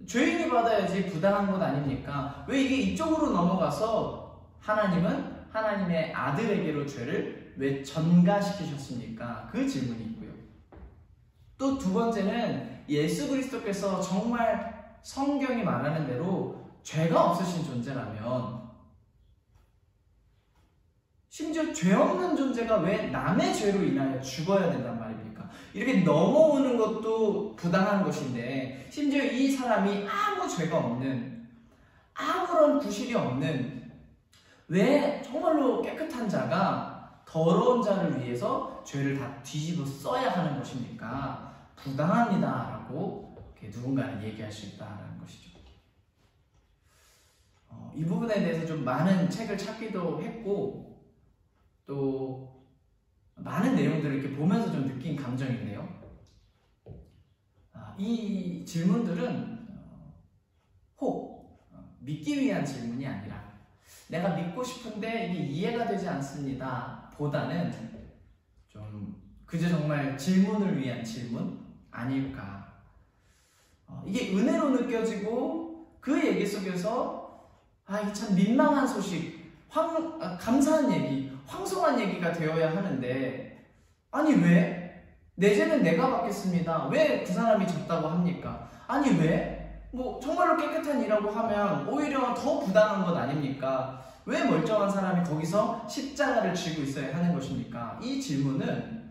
죄인이 받아야지 부당한 것 아닙니까? 왜 이게 이쪽으로 넘어가서 하나님은 하나님의 아들에게로 죄를 죄를 왜 전가시키셨습니까? 그 질문이 있고요. 또 두 번째는 예수 그리스도께서 정말 성경이 말하는 대로 죄가 없으신 존재라면 심지어 죄 없는 존재가 왜 남의 죄로 인하여 죽어야 된단 말입니까? 이렇게 넘어오는 것도 부당한 것인데 심지어 이 사람이 아무 죄가 없는 아무런 부실이 없는 왜 정말로 깨끗한 자가 더러운 자를 위해서 죄를 다 뒤집어 써야 하는 것입니까? 부당합니다 라고 누군가는 얘기할 수 있다는 것이죠. 이 부분에 대해서 좀 많은 책을 찾기도 했고 또 많은 내용들을 이렇게 보면서 좀 느낀 감정인데요. 이 질문들은 혹 믿기 위한 질문이 아니라 내가 믿고 싶은데 이게 이해가 되지 않습니다 보다는 좀 그저 정말 질문을 위한 질문 아닐까. 이게 은혜로 느껴지고 그 얘기 속에서 이게 참 민망한 소식, 감사한 얘기, 황송한 얘기가 되어야 하는데 아니 왜? 내 죄는 내가 받겠습니다. 왜 그 사람이 졌다고 합니까? 아니 왜? 뭐 정말로 깨끗한 이라고 하면 오히려 더 부당한 것 아닙니까? 왜 멀쩡한 사람이 거기서 십자가를 쥐고 있어야 하는 것입니까? 이 질문은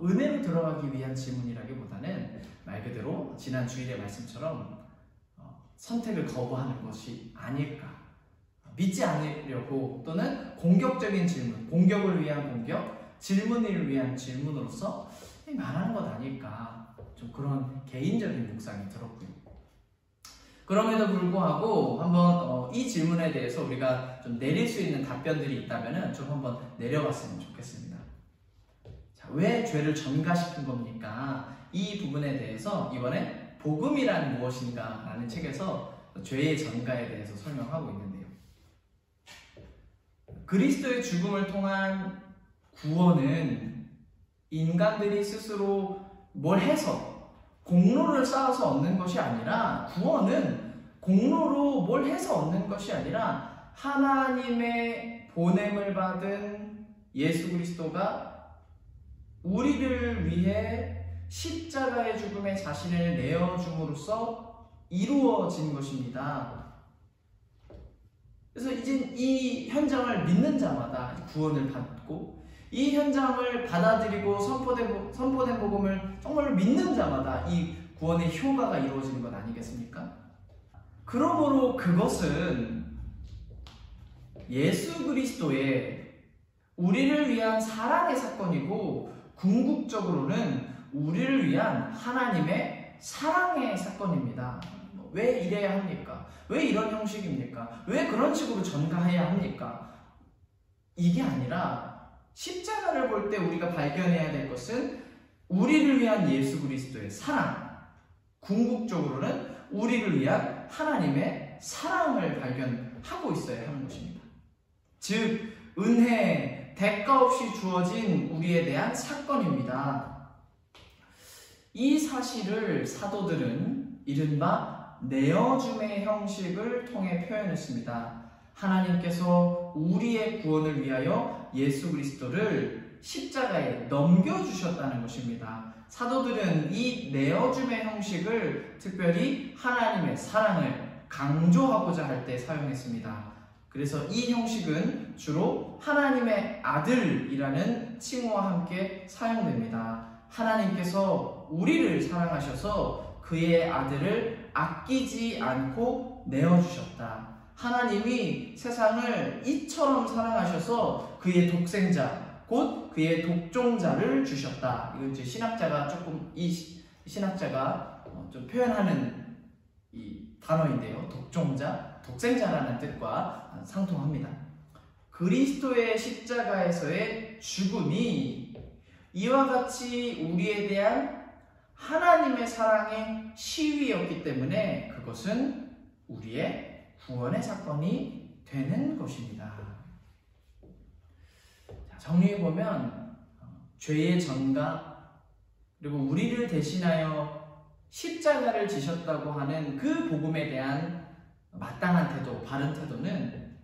은혜로 들어가기 위한 질문이라기보다는 말 그대로 지난 주일의 말씀처럼 선택을 거부하는 것이 아닐까. 믿지 않으려고 또는 공격적인 질문, 공격을 위한 공격, 질문을 위한 질문으로서 말하는 것 아닐까. 좀 그런 개인적인 묵상이 들었고요. 그럼에도 불구하고 한번 이 질문에 대해서 우리가 좀 내릴 수 있는 답변들이 있다면 좀 한번 내려봤으면 좋겠습니다. 자, 왜 죄를 전가시킨 겁니까? 이 부분에 대해서 이번에 복음이란 무엇인가 라는 책에서 죄의 전가에 대해서 설명하고 있는데요. 그리스도의 죽음을 통한 구원은 인간들이 스스로 뭘 해서 공로를 쌓아서 얻는 것이 아니라 구원은 공로로 뭘 해서 얻는 것이 아니라 하나님의 보냄을 받은 예수 그리스도가 우리를 위해 십자가의 죽음에 자신을 내어줌으로써 이루어진 것입니다. 그래서 이제 이 현장을 믿는 자마다 구원을 받고 이 현장을 받아들이고 선포된 복음을 정말로 믿는 자마다 이 구원의 효과가 이루어지는 것 아니겠습니까? 그러므로 그것은 예수 그리스도의 우리를 위한 사랑의 사건이고 궁극적으로는 우리를 위한 하나님의 사랑의 사건입니다. 왜 이래야 합니까? 왜 이런 형식입니까? 왜 그런 식으로 전가해야 합니까? 이게 아니라 십자가를 볼 때 우리가 발견해야 될 것은 우리를 위한 예수 그리스도의 사랑, 궁극적으로는 우리를 위한 하나님의 사랑을 발견하고 있어야 하는 것입니다. 즉, 은혜, 대가 없이 주어진 우리에 대한 사건입니다. 이 사실을 사도들은 이른바 내어줌의 형식을 통해 표현했습니다. 하나님께서 우리의 구원을 위하여 예수 그리스도를 십자가에 넘겨주셨다는 것입니다. 사도들은 이 내어줌의 형식을 특별히 하나님의 사랑을 강조하고자 할 때 사용했습니다. 그래서 이 형식은 주로 하나님의 아들이라는 칭호와 함께 사용됩니다. 하나님께서 우리를 사랑하셔서 그의 아들을 아끼지 않고 내어주셨다. 하나님이 세상을 이처럼 사랑하셔서 그의 독생자, 곧 그의 독종자를 주셨다. 이거 이제 신학자가 신학자가 좀 표현하는 이 단어인데요. 독종자, 독생자라는 뜻과 상통합니다. 그리스도의 십자가에서의 죽음이 이와 같이 우리에 대한 하나님의 사랑의 시위였기 때문에 그것은 우리의 구원의 사건이 되는 것입니다. 정리해보면 죄의 전가 그리고 우리를 대신하여 십자가를 지셨다고 하는 그 복음에 대한 마땅한 태도, 바른 태도는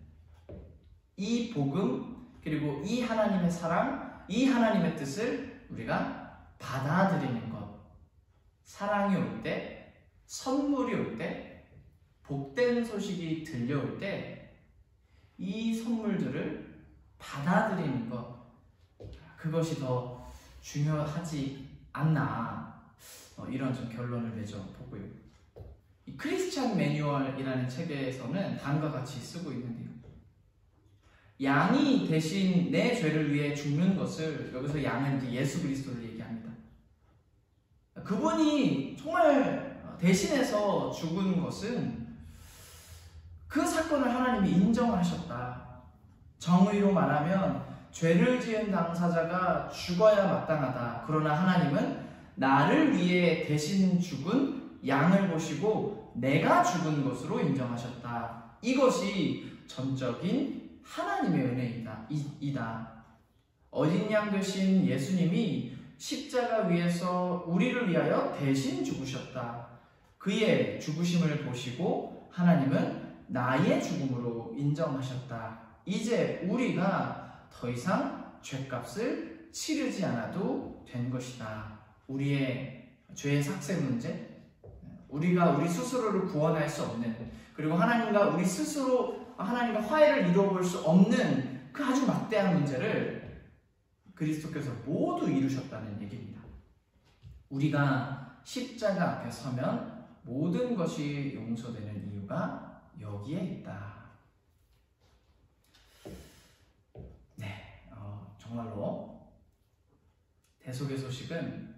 이 복음, 그리고 이 하나님의 사랑, 이 하나님의 뜻을 우리가 받아들이는 것. 사랑이 올 때, 선물이 올 때, 복된 소식이 들려올 때 이 선물들을 받아들이는 것, 그것이 더 중요하지 않나, 이런 좀 결론을 맺어보고요. 이 크리스찬 매뉴얼이라는 책에서는 다음과 같이 쓰고 있는데요. 양이 대신 내 죄를 위해 죽는 것을, 여기서 양은 이제 예수 그리스도를 얘기합니다. 그분이 정말 대신해서 죽은 것은 그 사건을 하나님이 인정하셨다. 정의로 말하면 죄를 지은 당사자가 죽어야 마땅하다. 그러나 하나님은 나를 위해 대신 죽은 양을 보시고 내가 죽은 것으로 인정하셨다. 이것이 전적인 하나님의 은혜이다. 어린 양 되신 예수님이 십자가 위에서 우리를 위하여 대신 죽으셨다. 그의 죽으심을 보시고 하나님은 나의 죽음으로 인정하셨다. 이제 우리가 더 이상 죄값을 치르지 않아도 된 것이다. 우리의 죄의 삭세 문제, 우리가 우리 스스로를 구원할 수 없는, 그리고 하나님과 우리 스스로 하나님과 화해를 이루어볼 수 없는 그 아주 막대한 문제를 그리스도께서 모두 이루셨다는 얘기입니다. 우리가 십자가 앞에 서면 모든 것이 용서되는 이유가 여기에 있다. 네, 정말로 대속의 소식은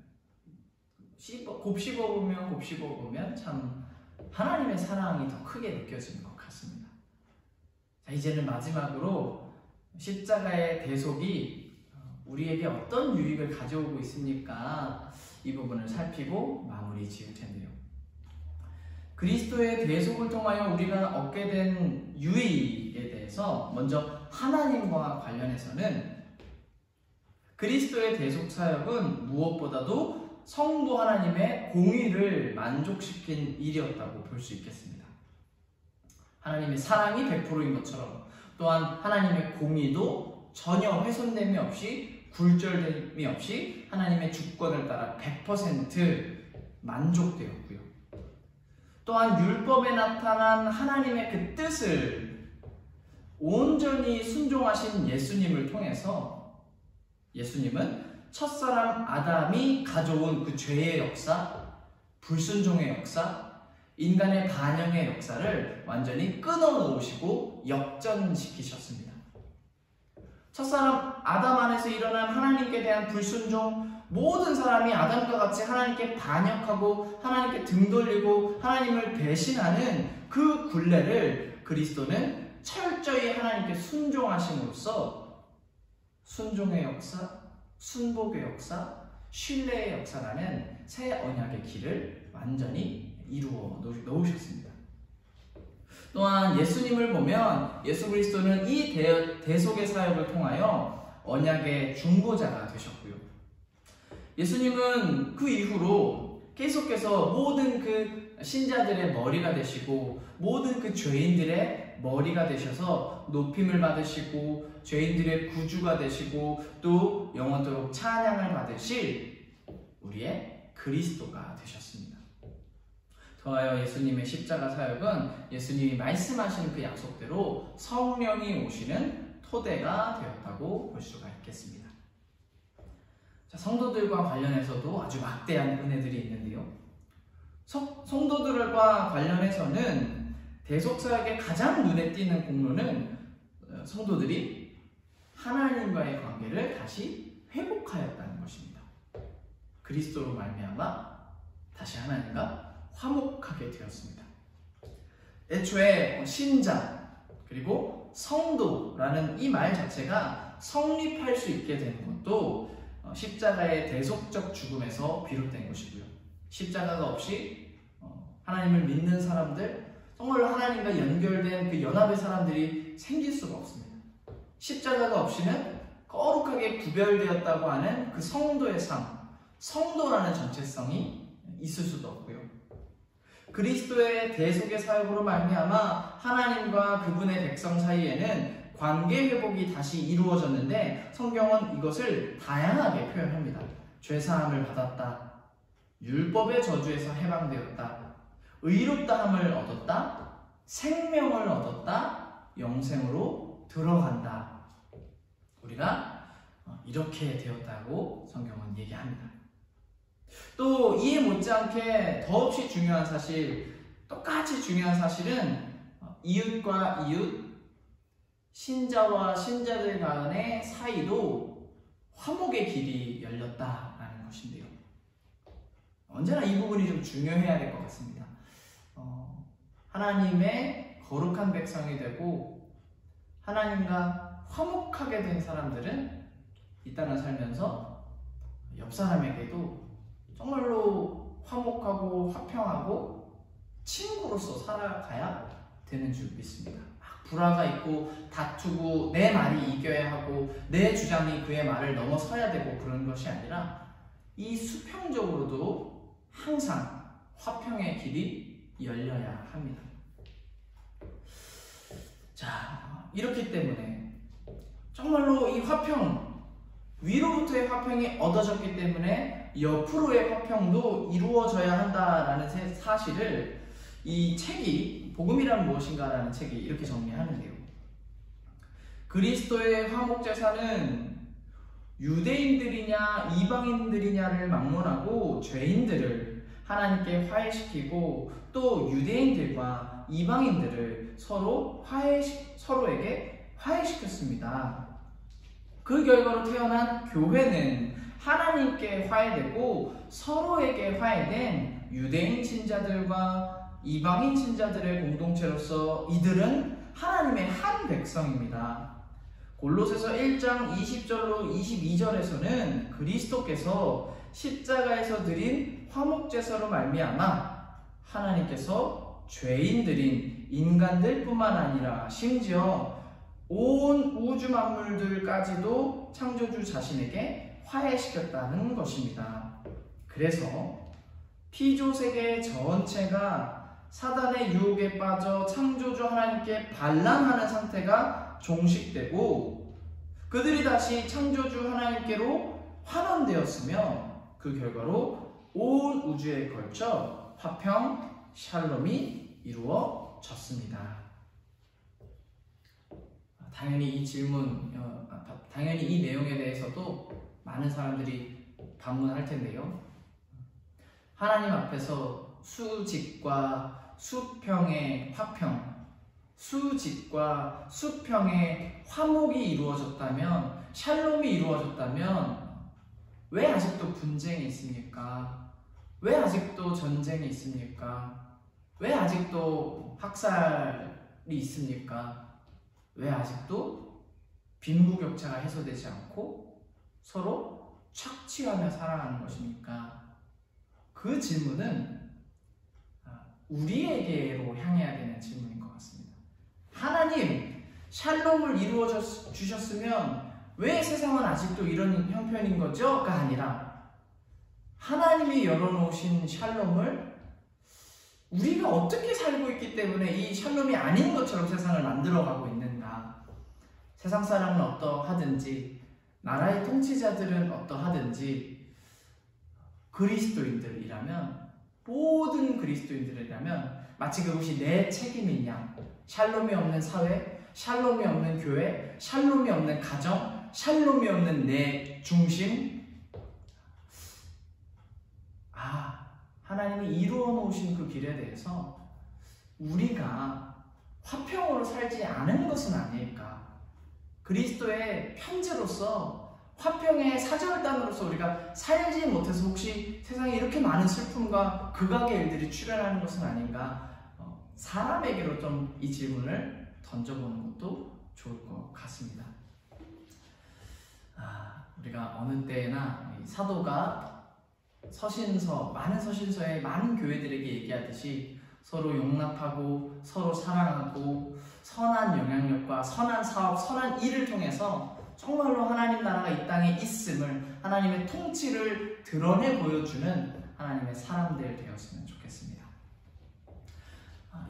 곱씹어보면 참 하나님의 사랑이 더 크게 느껴지는 것 같습니다. 자, 이제는 마지막으로 십자가의 대속이 우리에게 어떤 유익을 가져오고 있습니까? 이 부분을 살피고 마무리 지을 텐데요. 그리스도의 대속을 통하여 우리가 얻게 된 유익에 대해서 먼저 하나님과 관련해서는 그리스도의 대속 사역은 무엇보다도 성도 하나님의 공의를 만족시킨 일이었다고 볼 수 있겠습니다. 하나님의 사랑이 100%인 것처럼 또한 하나님의 공의도 전혀 훼손됨이 없이 굴절됨이 없이 하나님의 주권을 따라 100% 만족되었고요. 또한 율법에 나타난 하나님의 그 뜻을 온전히 순종하신 예수님을 통해서 예수님은 첫사람 아담이 가져온 그 죄의 역사, 불순종의 역사, 인간의 반영의 역사를 완전히 끊어놓으시고 역전시키셨습니다. 첫사람 아담 안에서 일어난 하나님께 대한 불순종, 모든 사람이 아담과 같이 하나님께 반역하고 하나님께 등 돌리고 하나님을 배신하는 그 굴레를 그리스도는 철저히 하나님께 순종하심으로써 순종의 역사, 순복의 역사, 신뢰의 역사라는 새 언약의 길을 완전히 이루어 놓으셨습니다. 또한 예수님을 보면 예수 그리스도는 이 대속의 사역을 통하여 언약의 중보자가 되셨고요. 예수님은 그 이후로 계속해서 모든 그 신자들의 머리가 되시고 모든 그 죄인들의 머리가 되셔서 높임을 받으시고 죄인들의 구주가 되시고 또 영원토록 찬양을 받으실 우리의 그리스도가 되셨습니다. 더하여 예수님의 십자가 사역은 예수님이 말씀하신 그 약속대로 성령이 오시는 토대가 되었다고 볼 수가 있겠습니다. 자, 성도들과 관련해서도 아주 막대한 은혜들이 있는데요. 성도들과 관련해서는 대속사역의 가장 눈에 띄는 공로는 성도들이 하나님과의 관계를 다시 회복하였다는 것입니다. 그리스도로 말미암아 다시 하나님과 화목하게 되었습니다. 애초에 신자 그리고 성도라는 이 말 자체가 성립할 수 있게 되는 것도 십자가의 대속적 죽음에서 비롯된 것이고요. 십자가가 없이 하나님을 믿는 사람들, 정말로 하나님과 연결된 그 연합의 사람들이 생길 수가 없습니다. 십자가가 없이는 거룩하게 구별되었다고 하는 그 성도의 삶, 성도라는 정체성이 있을 수도 없고요. 그리스도의 대속의 사역으로 말미암아 하나님과 그분의 백성 사이에는 관계 회복이 다시 이루어졌는데 성경은 이것을 다양하게 표현합니다. 죄사함을 받았다, 율법의 저주에서 해방되었다, 의롭다함을 얻었다, 생명을 얻었다, 영생으로 들어간다. 우리가 이렇게 되었다고 성경은 얘기합니다. 또 이에 못지않게 더없이 중요한 사실, 똑같이 중요한 사실은 이웃과 이웃, 신자와 신자들 간의 사이도 화목의 길이 열렸다라는 것인데요. 언제나 이 부분이 좀 중요해야 될 것 같습니다. 하나님의 거룩한 백성이 되고 하나님과 화목하게 된 사람들은 이 땅을 살면서 옆 사람에게도 정말로 화목하고 화평하고 친구로서 살아가야 되는 줄 믿습니다. 불화가 있고 다투고 내 말이 이겨야 하고 내 주장이 그의 말을 넘어서야 되고 그런 것이 아니라 이 수평적으로도 항상 화평의 길이 열려야 합니다. 자, 이렇기 때문에 정말로 이 화평, 위로부터의 화평이 얻어졌기 때문에 옆으로의 화평도 이루어져야 한다라는 사실을 이 책이, 복음이란 무엇인가라는 책이 이렇게 정리하는데요. 그리스도의 화목제사는 유대인들이냐 이방인들이냐를 막론하고 죄인들을 하나님께 화해시키고 또 유대인들과 이방인들을 서로에게 화해시켰습니다. 그 결과로 태어난 교회는 하나님께 화해되고 서로에게 화해된 유대인 신자들과 이방인 신자들의 공동체로서 이들은 하나님의 한 백성입니다. 골로새서 1장 20절로 22절에서는 그리스도께서 십자가에서 드린 화목제사로 말미암아 하나님께서 죄인들인 인간들뿐만 아니라 심지어 온 우주 만물들까지도 창조주 자신에게 화해시켰다는 것입니다. 그래서 피조 세계 전체가 사단의 유혹에 빠져 창조주 하나님께 반란하는 상태가 종식되고 그들이 다시 창조주 하나님께로 환원되었으며 그 결과로 온 우주에 걸쳐 화평, 샬롬이 이루어졌습니다. 당연히 이 내용에 대해서도 많은 사람들이 반문할 텐데요. 하나님 앞에서 수직과 수평의 화평, 수직과 수평의 화목이 이루어졌다면, 샬롬이 이루어졌다면 왜 아직도 분쟁이 있습니까? 왜 아직도 전쟁이 있습니까? 왜 아직도 학살이 있습니까? 왜 아직도 빈부격차가 해소되지 않고 서로 착취하며 살아가는 것입니까? 그 질문은 우리에게로 향해야 되는 질문인 것 같습니다. 하나님, 샬롬을 이루어 주셨으면 왜 세상은 아직도 이런 형편인 거죠?가 아니라 하나님이 열어놓으신 샬롬을 우리가 어떻게 살고 있기 때문에 이 샬롬이 아닌 것처럼 세상을 만들어가고 있는가? 세상 사람은 어떠하든지 나라의 통치자들은 어떠하든지 그리스도인들이라면, 모든 그리스도인들이라면 마치 그것이 내 책임인 양, 샬롬이 없는 사회, 샬롬이 없는 교회, 샬롬이 없는 가정, 샬롬이 없는 내 중심, 하나님이 이루어 놓으신 그 길에 대해서 우리가 화평으로 살지 않은 것은 아닐까? 그리스도의 편지로서 화평의 사절단으로서 우리가 살지 못해서 혹시 세상에 이렇게 많은 슬픔과 극악의 일들이 출현하는 것은 아닌가? 사람에게로 좀 이 질문을 던져보는 것도 좋을 것 같습니다. 우리가 어느 때나 사도가 많은 서신서에 많은 교회들에게 얘기하듯이 서로 용납하고 서로 사랑하고 선한 영향력과 선한 사업, 선한 일을 통해서 정말로 하나님 나라가 이 땅에 있음을, 하나님의 통치를 드러내 보여주는 하나님의 사람들 되었으면 좋겠습니다.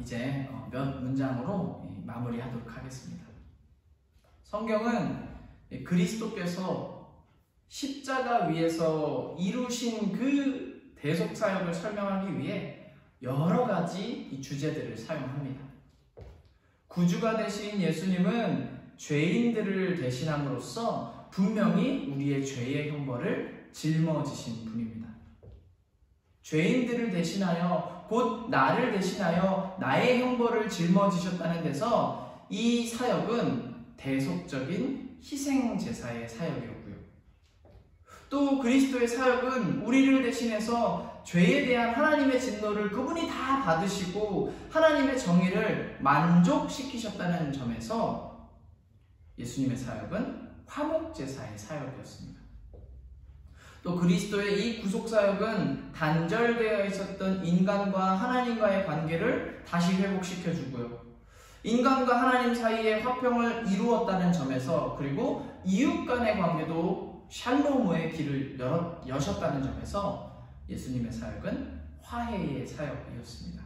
이제 몇 문장으로 마무리하도록 하겠습니다. 성경은 그리스도께서 십자가 위에서 이루신 그 대속사역을 설명하기 위해 여러 가지 이 주제들을 사용합니다. 구주가 되신 예수님은 죄인들을 대신함으로써 분명히 우리의 죄의 형벌을 짊어지신 분입니다. 죄인들을 대신하여, 곧 나를 대신하여 나의 형벌을 짊어지셨다는 데서 이 사역은 대속적인 희생제사의 사역이었고요. 또 그리스도의 사역은 우리를 대신해서 죄에 대한 하나님의 진노를 그분이 다 받으시고 하나님의 정의를 만족시키셨다는 점에서 예수님의 사역은 화목제사의 사역이었습니다. 또 그리스도의 이 구속사역은 단절되어 있었던 인간과 하나님과의 관계를 다시 회복시켜주고요. 인간과 하나님 사이의 화평을 이루었다는 점에서, 그리고 이웃 간의 관계도 샬롬의 길을 여셨다는 점에서 예수님의 사역은 화해의 사역이었습니다.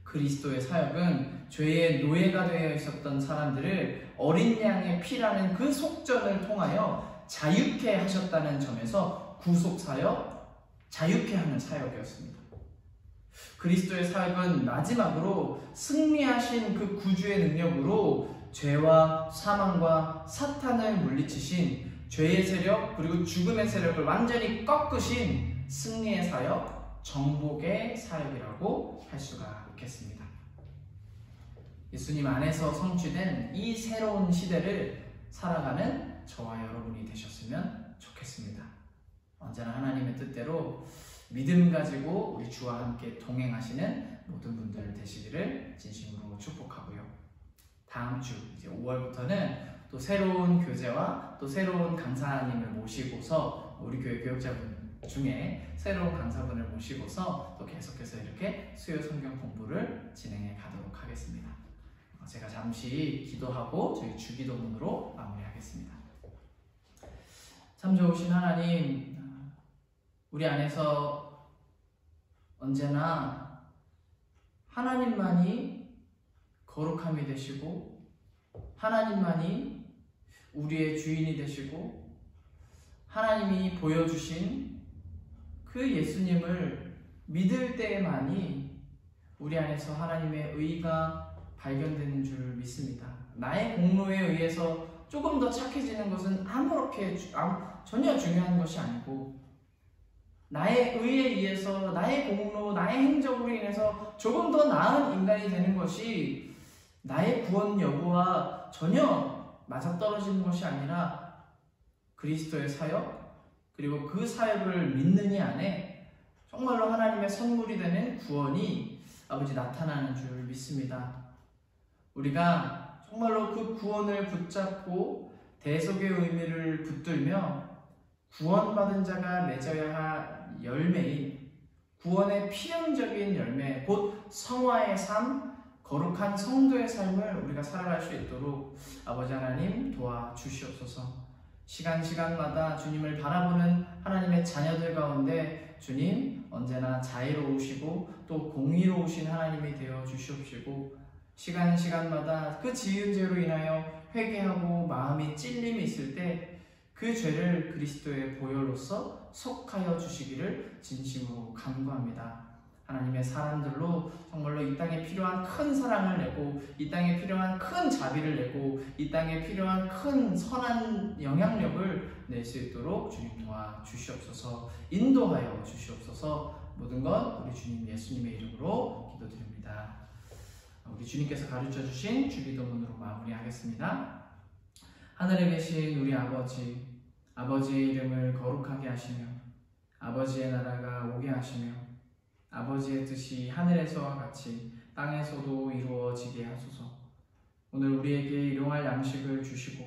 그리스도의 사역은 죄의 노예가 되어 있었던 사람들을 어린 양의 피라는 그 속전을 통하여 자유케 하셨다는 점에서 구속사역, 자유케 하는 사역이었습니다. 그리스도의 사역은 마지막으로 승리하신 그 구주의 능력으로 죄와 사망과 사탄을 물리치신, 죄의 세력 그리고 죽음의 세력을 완전히 꺾으신 승리의 사역, 정복의 사역이라고 할 수가 있겠습니다. 예수님 안에서 성취된 이 새로운 시대를 살아가는 저와 여러분이 되셨으면 좋겠습니다. 언제나 하나님의 뜻대로 믿음 가지고 우리 주와 함께 동행하시는 모든 분들 되시기를 진심으로 축복하고요. 다음 주 이제 5월부터는 또 새로운 교재와 또 새로운 강사님을 모시고서, 우리 교회 교육자분 중에 새로운 강사분을 모시고서 또 계속해서 이렇게 수요 성경 공부를 진행해 가도록 하겠습니다. 제가 잠시 기도하고 저희 주기도문으로 마무리하겠습니다. 참 좋으신 하나님, 우리 안에서 언제나 하나님만이 거룩함이 되시고 하나님만이 우리의 주인이 되시고 하나님이 보여주신 그 예수님을 믿을 때에만이 우리 안에서 하나님의 의가 발견되는 줄 믿습니다. 나의 공로에 의해서 조금 더 착해지는 것은 전혀 중요한 것이 아니고, 나의 의에 의해서, 나의 공로, 나의 행적으로 인해서 조금 더 나은 인간이 되는 것이 나의 구원 여부와 전혀 맞아떨어지는 것이 아니라 그리스도의 사역, 그리고 그 사역을 믿는 이 안에 정말로 하나님의 선물이 되는 구원이 아버지 나타나는 줄 믿습니다. 우리가 정말로 그 구원을 붙잡고 대속의 의미를 붙들며 구원받은 자가 맺어야 할 열매인 구원의 필연적인 열매, 곧 성화의 삶, 거룩한 성도의 삶을 우리가 살아갈 수 있도록 아버지 하나님 도와주시옵소서. 시간마다 주님을 바라보는 하나님의 자녀들 가운데 주님 언제나 자애로우시고 또 공의로우신 하나님이 되어 주시옵시고, 시간마다 그 지은 죄로 인하여 회개하고 마음이 찔림이 있을 때 그 죄를 그리스도의 보혈로서 속하여 주시기를 진심으로 간구합니다. 하나님의 사람들로 정말로 이 땅에 필요한 큰 사랑을 내고, 이 땅에 필요한 큰 자비를 내고, 이 땅에 필요한 큰 선한 영향력을 낼 수 있도록 주님 도와주시옵소서. 인도하여 주시옵소서. 모든 것 우리 주님 예수님의 이름으로 기도드립니다. 우리 주님께서 가르쳐 주신 주기도문으로 마무리하겠습니다. 하늘에 계신 우리 아버지, 아버지의 이름을 거룩하게 하시며 아버지의 나라가 오게 하시며 아버지의 뜻이 하늘에서와 같이 땅에서도 이루어지게 하소서. 오늘 우리에게 일용할 양식을 주시고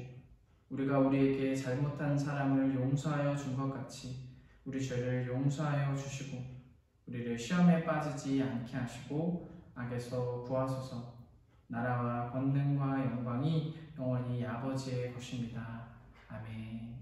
우리가 우리에게 잘못한 사람을 용서하여 준 것 같이 우리 죄를 용서하여 주시고 우리를 시험에 빠지지 않게 하시고 악에서 구하소서. 나라와 권능과 영광이 영원히 아버지의 것입니다. 아멘.